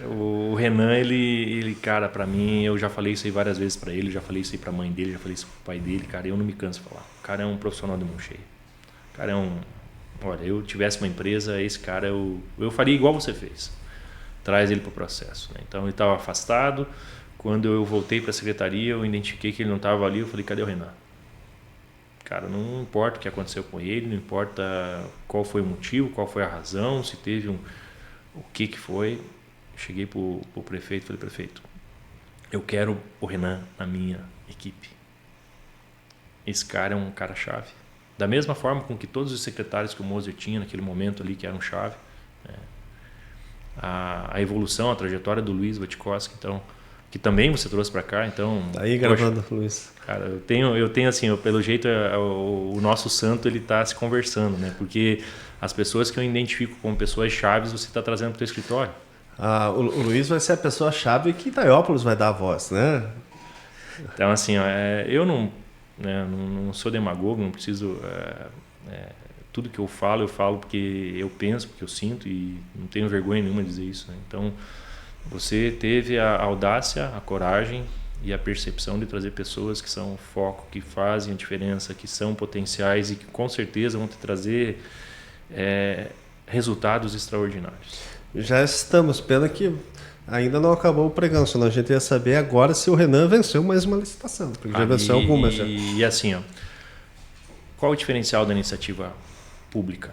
O Renan, ele cara, pra mim, eu já falei isso aí várias vezes pra ele, já falei isso aí pra mãe dele, já falei isso pro pai dele, cara, eu não me canso de falar. O cara é um profissional de mão cheia. O cara olha, eu tivesse uma empresa, esse cara, eu faria igual você fez. Traz ele para o processo. Né? Então ele estava afastado. Quando eu voltei para a secretaria, eu identifiquei que ele não estava ali. Eu falei, cadê o Renan? Cara, não importa o que aconteceu com ele, não importa qual foi o motivo, qual foi a razão, se teve o que foi. Cheguei para o prefeito e falei, prefeito, eu quero o Renan na minha equipe. Esse cara é um cara-chave. Da mesma forma com que todos os secretários que o Moser tinha naquele momento ali, que eram chave, né? A evolução, a trajetória do Luiz Watzkowski, então, que também você trouxe para cá, então... Tá aí gravando, Luiz. Cara, eu tenho assim, pelo jeito, o nosso santo, ele tá se conversando, né? Porque as pessoas que eu identifico como pessoas chaves, você está trazendo para o teu escritório. O Luiz vai ser a pessoa-chave que Itaiópolis vai dar a voz, né? Então, assim, eu não, né, não sou demagogo, não preciso... tudo que eu falo porque eu penso, porque eu sinto e não tenho vergonha nenhuma de dizer isso, né? Então, você teve a audácia, a coragem e a percepção de trazer pessoas que são foco, que fazem a diferença, que são potenciais e que com certeza vão te trazer resultados extraordinários. Já estamos, pena que ainda não acabou o pregão, senão a gente ia saber agora se o Renan venceu mais uma licitação, porque já venceu algumas. Já. E assim, qual o diferencial da iniciativa pública?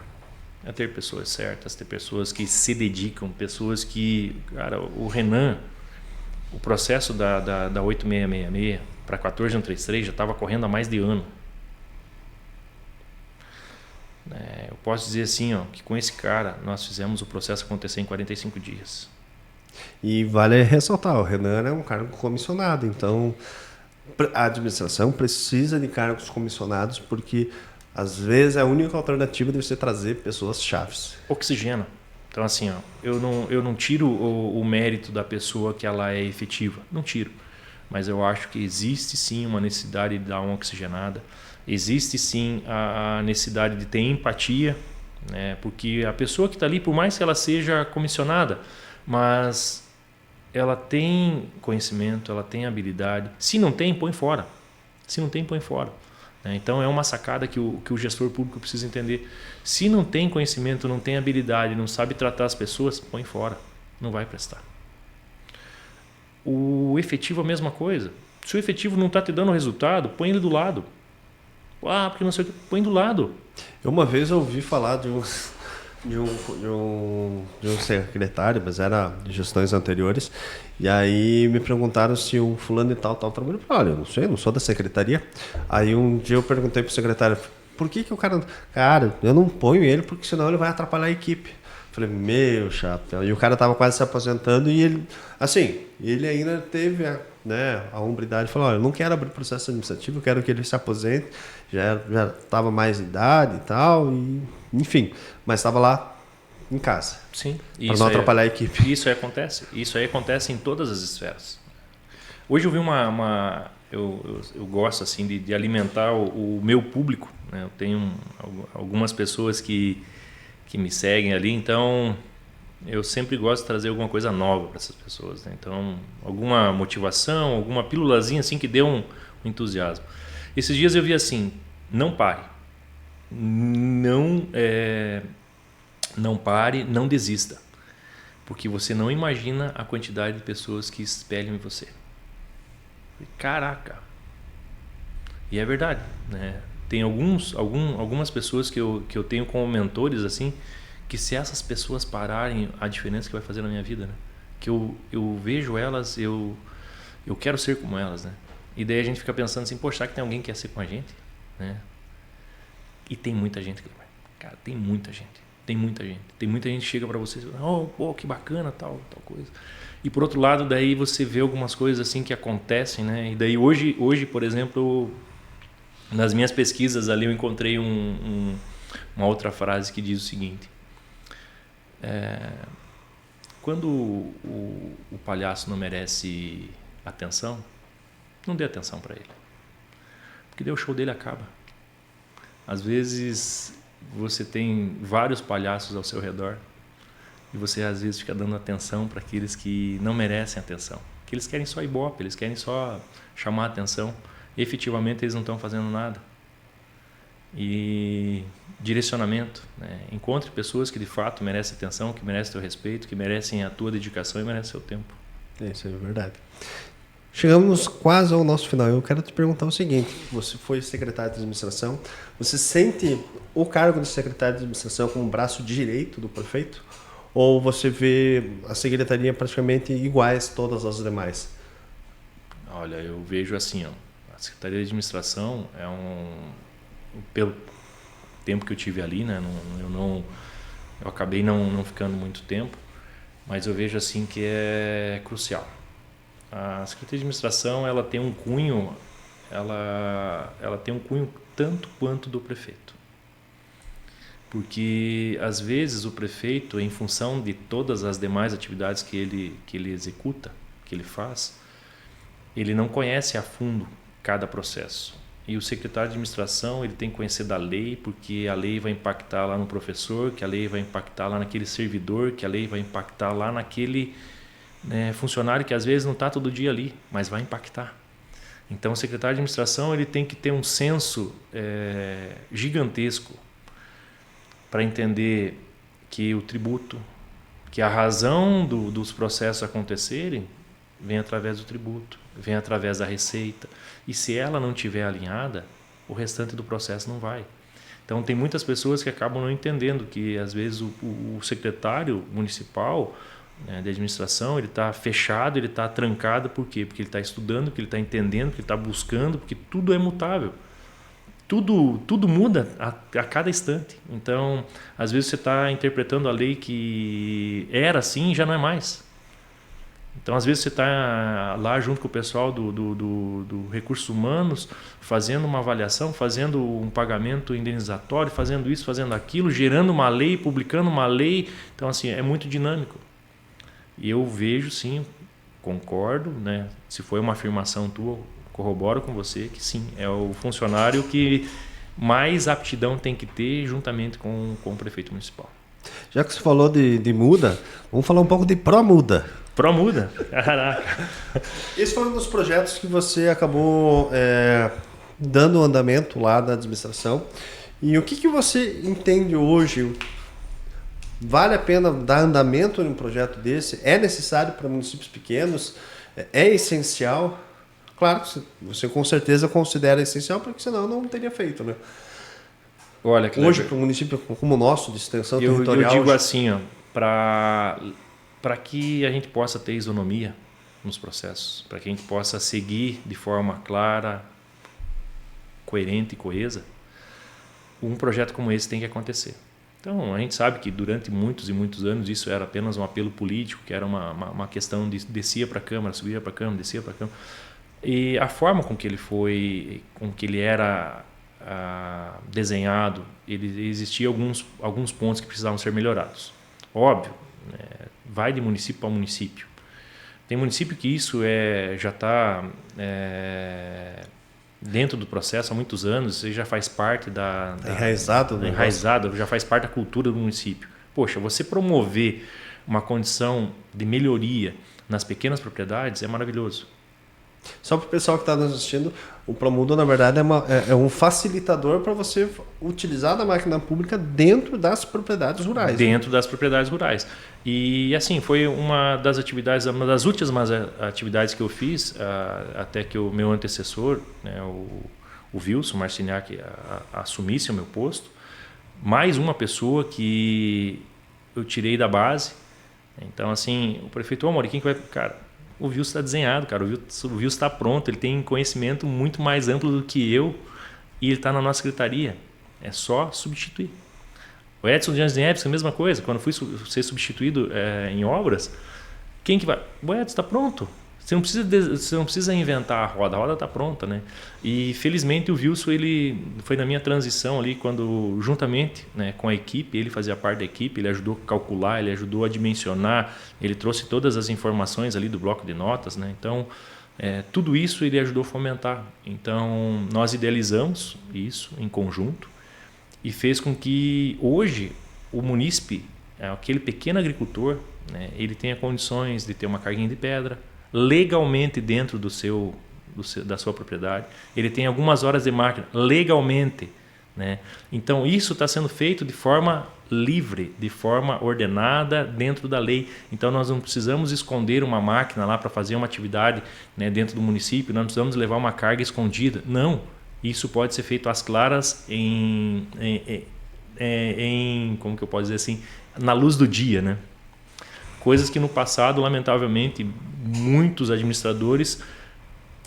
É ter pessoas certas, ter pessoas que se dedicam, pessoas que... Cara, o Renan, o processo da 8666 para 14133 já estava correndo há mais de ano. Eu posso dizer assim, que com esse cara nós fizemos o processo acontecer em 45 dias. E vale ressaltar, o Renan é um cargo comissionado, então a administração precisa de cargos comissionados porque às vezes é a única alternativa de você trazer pessoas chaves. Oxigena. Então assim, eu não tiro o mérito da pessoa que ela é efetiva, não tiro. Mas eu acho que existe sim uma necessidade de dar uma oxigenada. Existe sim a necessidade de ter empatia, né? Porque a pessoa que está ali, por mais que ela seja comissionada, mas ela tem conhecimento, ela tem habilidade. Se não tem, põe fora. Se não tem, põe fora. Então é uma sacada que o gestor público precisa entender. Se não tem conhecimento, não tem habilidade, não sabe tratar as pessoas, põe fora. Não vai prestar. O efetivo é a mesma coisa. Se o efetivo não está te dando resultado, põe ele do lado. Porque não sei o que, põe do lado. Eu uma vez ouvi falar de um secretário, mas era de gestões anteriores, e aí me perguntaram se o fulano e tal trabalha. Eu falei, olha, eu não sei, eu não sou da secretaria. Aí um dia eu perguntei pro secretário, por que o cara... Cara, eu não ponho ele porque senão ele vai atrapalhar a equipe. Falei, meu chapéu. E o cara tava quase se aposentando e ele, assim, ele ainda teve a hombridade. Falou, olha, eu não quero abrir processo administrativo, eu quero que ele se aposente. Já estava mais de idade e tal, e, enfim. Mas estava lá em casa. Sim. Para não atrapalhar a equipe. Isso aí acontece. Isso aí acontece em todas as esferas. Hoje eu vi eu gosto assim de alimentar o meu público, né? Eu tenho algumas pessoas que me seguem ali, então eu sempre gosto de trazer alguma coisa nova para essas pessoas, né? Então, alguma motivação, alguma pílulazinha assim que dê um entusiasmo. Esses dias eu vi assim, não pare. Não pare, não desista. Porque você não imagina a quantidade de pessoas que espelham em você. Caraca! E é verdade, né? Tem algumas pessoas que eu tenho como mentores, assim, que se essas pessoas pararem, a diferença que vai fazer na minha vida, né? Que eu vejo elas, eu quero ser como elas, né? E daí a gente fica pensando assim, poxa, será que tem alguém que quer ser com a gente? Né? E tem muita gente que vai. Cara, tem muita gente. Tem muita gente que chega para você e fala, pô, que bacana, tal coisa. E por outro lado, daí você vê algumas coisas assim que acontecem, né? E daí hoje por exemplo, nas minhas pesquisas ali eu encontrei uma outra frase que diz o seguinte: quando o palhaço não merece atenção, não dê atenção para ele, porque daí o show dele acaba. Às vezes você tem vários palhaços ao seu redor e você às vezes fica dando atenção para aqueles que não merecem atenção, que eles querem só ibope, eles querem só chamar a atenção. E efetivamente eles não estão fazendo nada. E direcionamento, né? Encontre pessoas que de fato merecem atenção, que merecem teu respeito, que merecem a tua dedicação e merecem seu tempo. Isso é verdade. Chegamos quase ao nosso final. Eu quero te perguntar o seguinte: você foi secretário de administração, você sente o cargo de secretário de administração como braço direito do prefeito? Ou você vê a secretaria praticamente iguais todas as demais? Olha, eu vejo assim, a Secretaria de Administração tempo que eu tive ali, né? Eu acabei não ficando muito tempo, mas eu vejo assim que é crucial. A Secretaria de Administração, ela tem um cunho, ela tem um cunho tanto quanto do prefeito. Porque às vezes o prefeito, em função de todas as demais atividades que ele executa, que ele faz, ele não conhece a fundo cada processo. E o secretário de administração, ele tem que conhecer da lei, porque a lei vai impactar lá no professor, que a lei vai impactar lá naquele servidor, que a lei vai impactar lá naquele funcionário que às vezes não está todo dia ali, mas vai impactar. Então o secretário de administração, ele tem que ter um senso gigantesco para entender que o tributo, que a razão dos processos acontecerem vem através do tributo, vem através da receita. E se ela não estiver alinhada, o restante do processo não vai. Então tem muitas pessoas que acabam não entendendo que às vezes o secretário municipal, né, de administração, ele está fechado, ele está trancado. Por quê? Porque ele está estudando, porque ele está entendendo, porque ele está buscando, porque tudo é mutável. Tudo muda a cada instante. Então, às vezes você está interpretando a lei que era assim e já não é mais. Então, às vezes você está lá junto com o pessoal do Recursos Humanos, fazendo uma avaliação, fazendo um pagamento indenizatório, fazendo isso, fazendo aquilo, gerando uma lei, publicando uma lei. Então, assim, é muito dinâmico. E eu vejo, sim, concordo, né? Se foi uma afirmação tua, corroboro com você que sim, é o funcionário que mais aptidão tem que ter juntamente com o prefeito municipal. Já que você falou de muda, vamos falar um pouco de Promuda. Promuda? Caraca! Esse foi um dos projetos que você acabou dando andamento lá da administração. E o que você entende hoje? Vale a pena dar andamento em um projeto desse? É necessário para municípios pequenos? É essencial? Claro que você com certeza considera essencial, porque senão não teria feito, né? Olha, Kleber, hoje, para um município como o nosso, de extensão territorial... Eu digo assim, para que a gente possa ter isonomia nos processos, para que a gente possa seguir de forma clara, coerente e coesa, um projeto como esse tem que acontecer. Então, a gente sabe que durante muitos e muitos anos isso era apenas um apelo político, que era uma questão de descia para a Câmara, subia para a Câmara, descia para a Câmara. E a forma com que ele era desenhado, existia alguns pontos que precisavam ser melhorados. Óbvio, vai de município para município. Tem município que isso já está dentro do processo há muitos anos, isso já faz parte enraizado, já faz parte da cultura do município. Poxa, você promover uma condição de melhoria nas pequenas propriedades é maravilhoso. Só para o pessoal que está nos assistindo, o Promuda, na verdade, é um facilitador para você utilizar da máquina pública dentro das propriedades rurais. Dentro das propriedades rurais. E, assim, foi uma das últimas atividades que eu fiz, até que o meu antecessor, né, o Wilson Marciniak, assumisse o meu posto. Mais uma pessoa que eu tirei da base. Então, assim, o prefeito, Mauri, quem que vai... Cara, o Wilson está desenhado, cara. O Wilson está pronto. Ele tem conhecimento muito mais amplo do que eu e ele está na nossa secretaria. É só substituir. O Edson de Anjos, a mesma coisa. Quando fui ser substituído em obras, quem que vai? O Edson está pronto. Você não precisa inventar a roda está pronta, né? E felizmente o Wilson, ele foi na minha transição ali, quando juntamente, né, com a equipe, ele fazia parte da equipe, ele ajudou a calcular, ele ajudou a dimensionar, ele trouxe todas as informações ali do bloco de notas, né? Então, tudo isso ele ajudou a fomentar. Então, nós idealizamos isso em conjunto e fez com que hoje o munícipe, aquele pequeno agricultor, né, ele tenha condições de ter uma carguinha de pedra, legalmente dentro da sua propriedade. Ele tem algumas horas de máquina legalmente, né? Então isso está sendo feito de forma livre, de forma ordenada dentro da lei. Então nós não precisamos esconder uma máquina lá para fazer uma atividade, né, dentro do município, nós não precisamos levar uma carga escondida. Não, isso pode ser feito às claras como que eu posso dizer assim, na luz do dia, né? Coisas que no passado, lamentavelmente, muitos administradores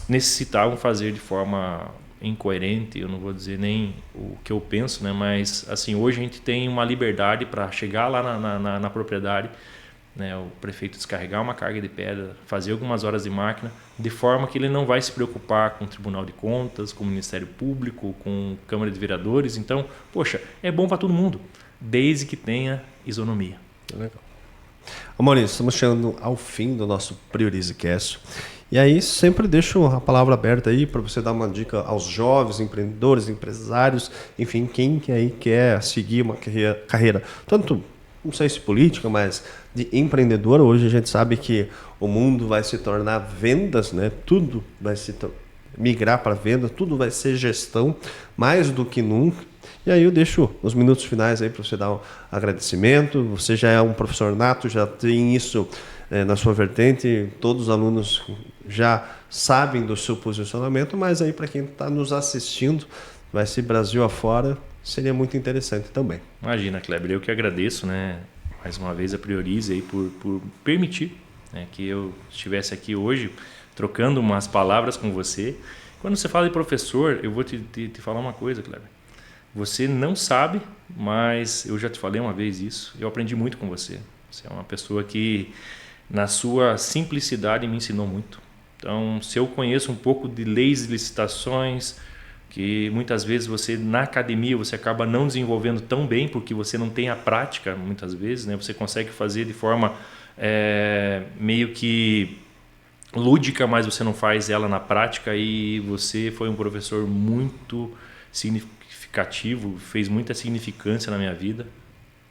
necessitavam fazer de forma incoerente, eu não vou dizer nem o que eu penso, né? Mas assim, hoje a gente tem uma liberdade para chegar lá na propriedade, né? O prefeito descarregar uma carga de pedra, fazer algumas horas de máquina, de forma que ele não vai se preocupar com o Tribunal de Contas, com o Ministério Público, com a Câmara de Vereadores. Então, poxa, é bom para todo mundo, desde que tenha isonomia. Legal. Maurício, estamos chegando ao fim do nosso PriorizeCast. E aí sempre deixo a palavra aberta aí para você dar uma dica aos jovens empreendedores, empresários, enfim, quem que aí quer seguir uma carreira tanto, não sei se política, mas de empreendedor. Hoje a gente sabe que o mundo vai se tornar vendas, né? Tudo vai se migrar para venda, tudo vai ser gestão, mais do que nunca. E aí eu deixo os minutos finais aí para você dar um agradecimento. Você já é um professor nato, já tem isso na sua vertente, todos os alunos já sabem do seu posicionamento, mas aí para quem está nos assistindo, vai ser Brasil afora, seria muito interessante também. Imagina, Kleber, eu que agradeço, né, mais uma vez a Priorize aí por permitir, né, que eu estivesse aqui hoje trocando umas palavras com você. Quando você fala de professor, eu vou te falar uma coisa, Kleber. Você não sabe, mas eu já te falei uma vez isso, eu aprendi muito com você. Você é uma pessoa que, na sua simplicidade, me ensinou muito. Então, se eu conheço um pouco de leis e licitações, que muitas vezes você, na academia, você acaba não desenvolvendo tão bem, porque você não tem a prática, muitas vezes, né? Você consegue fazer de forma meio que lúdica, mas você não faz ela na prática, e você foi um professor muito significativo, fez muita significância na minha vida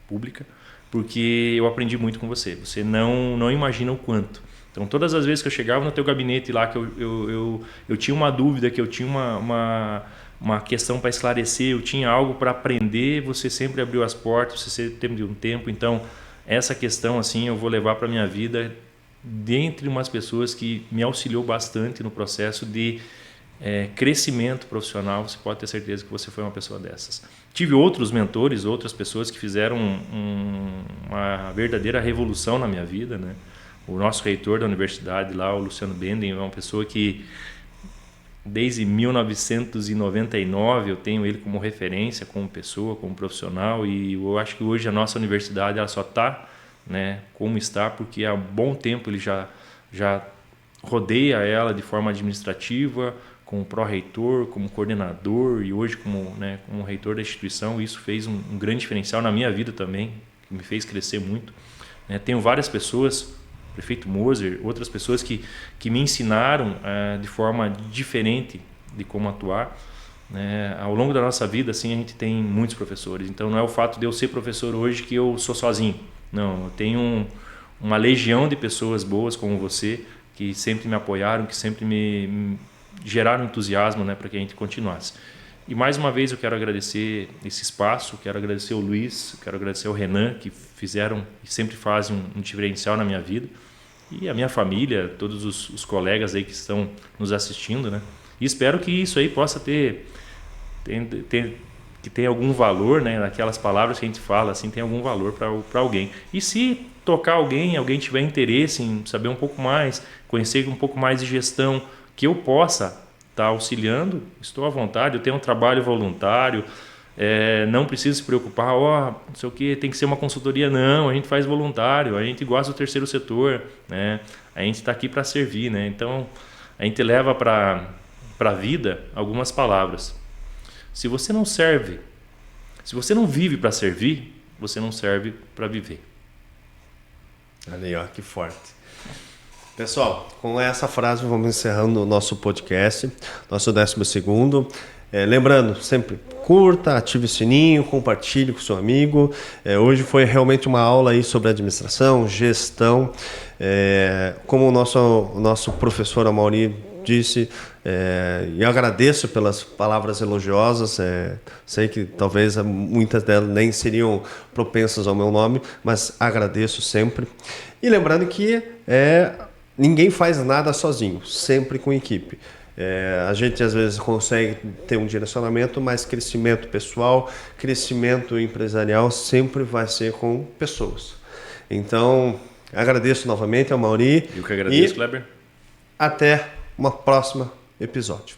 pública, porque eu aprendi muito com você. Você não imagina o quanto. Então, todas as vezes que eu chegava no teu gabinete lá, que eu tinha uma dúvida, que eu tinha uma questão para esclarecer, eu tinha algo para aprender, você sempre abriu as portas, você sempre teve um tempo. Então, essa questão assim eu vou levar para a minha vida, dentre umas pessoas que me auxiliou bastante no processo de crescimento profissional. Você pode ter certeza que você foi uma pessoa dessas. Tive outros mentores, outras pessoas que fizeram uma verdadeira revolução na minha vida, né? O nosso reitor da universidade lá, o Luciano Benden, é uma pessoa que desde 1999 eu tenho ele como referência, como pessoa, como profissional, e eu acho que hoje a nossa universidade ela só está, né, como está, porque há bom tempo ele já rodeia ela de forma administrativa, como pró-reitor, como coordenador, e hoje como reitor da instituição. Isso fez um grande diferencial na minha vida também, que me fez crescer muito. Tenho várias pessoas, prefeito Moser, outras pessoas que me ensinaram de forma diferente de como atuar. Ao longo da nossa vida, assim, a gente tem muitos professores. Então, não é o fato de eu ser professor hoje que eu sou sozinho. Não, eu tenho uma legião de pessoas boas como você, que sempre me apoiaram, que sempre me geraram entusiasmo, né, para que a gente continuasse. E mais uma vez eu quero agradecer esse espaço, quero agradecer o Luiz, quero agradecer o Renan, que fizeram e sempre fazem um diferencial na minha vida. E a minha família, todos os colegas aí que estão nos assistindo, né? E espero que isso aí possa que tenha algum valor, né? Aquelas palavras que a gente fala, assim, tem algum valor para alguém. E se tocar alguém tiver interesse em saber um pouco mais, conhecer um pouco mais de gestão, que eu possa estar auxiliando, estou à vontade. Eu tenho um trabalho voluntário, não precisa se preocupar, não sei o que, tem que ser uma consultoria. Não, a gente faz voluntário, a gente gosta do terceiro setor, né? A gente está aqui para servir, né? Então a gente leva para a vida algumas palavras. Se você não serve, se você não vive para servir, você não serve para viver. Olha aí, ó, que forte. Pessoal, com essa frase vamos encerrando o nosso podcast, nosso 12º. Lembrando, sempre curta, ative o sininho, compartilhe com seu amigo. Hoje foi realmente uma aula aí sobre administração, gestão. Como o nosso professor Amaury disse, e eu agradeço pelas palavras elogiosas. Sei que talvez muitas delas nem seriam propensas ao meu nome, mas agradeço sempre. E lembrando que ninguém faz nada sozinho, sempre com equipe. A gente às vezes consegue ter um direcionamento, mas crescimento pessoal, crescimento empresarial sempre vai ser com pessoas. Então, agradeço novamente ao Amaury. Eu que agradeço, Kleber. Até uma próxima episódio.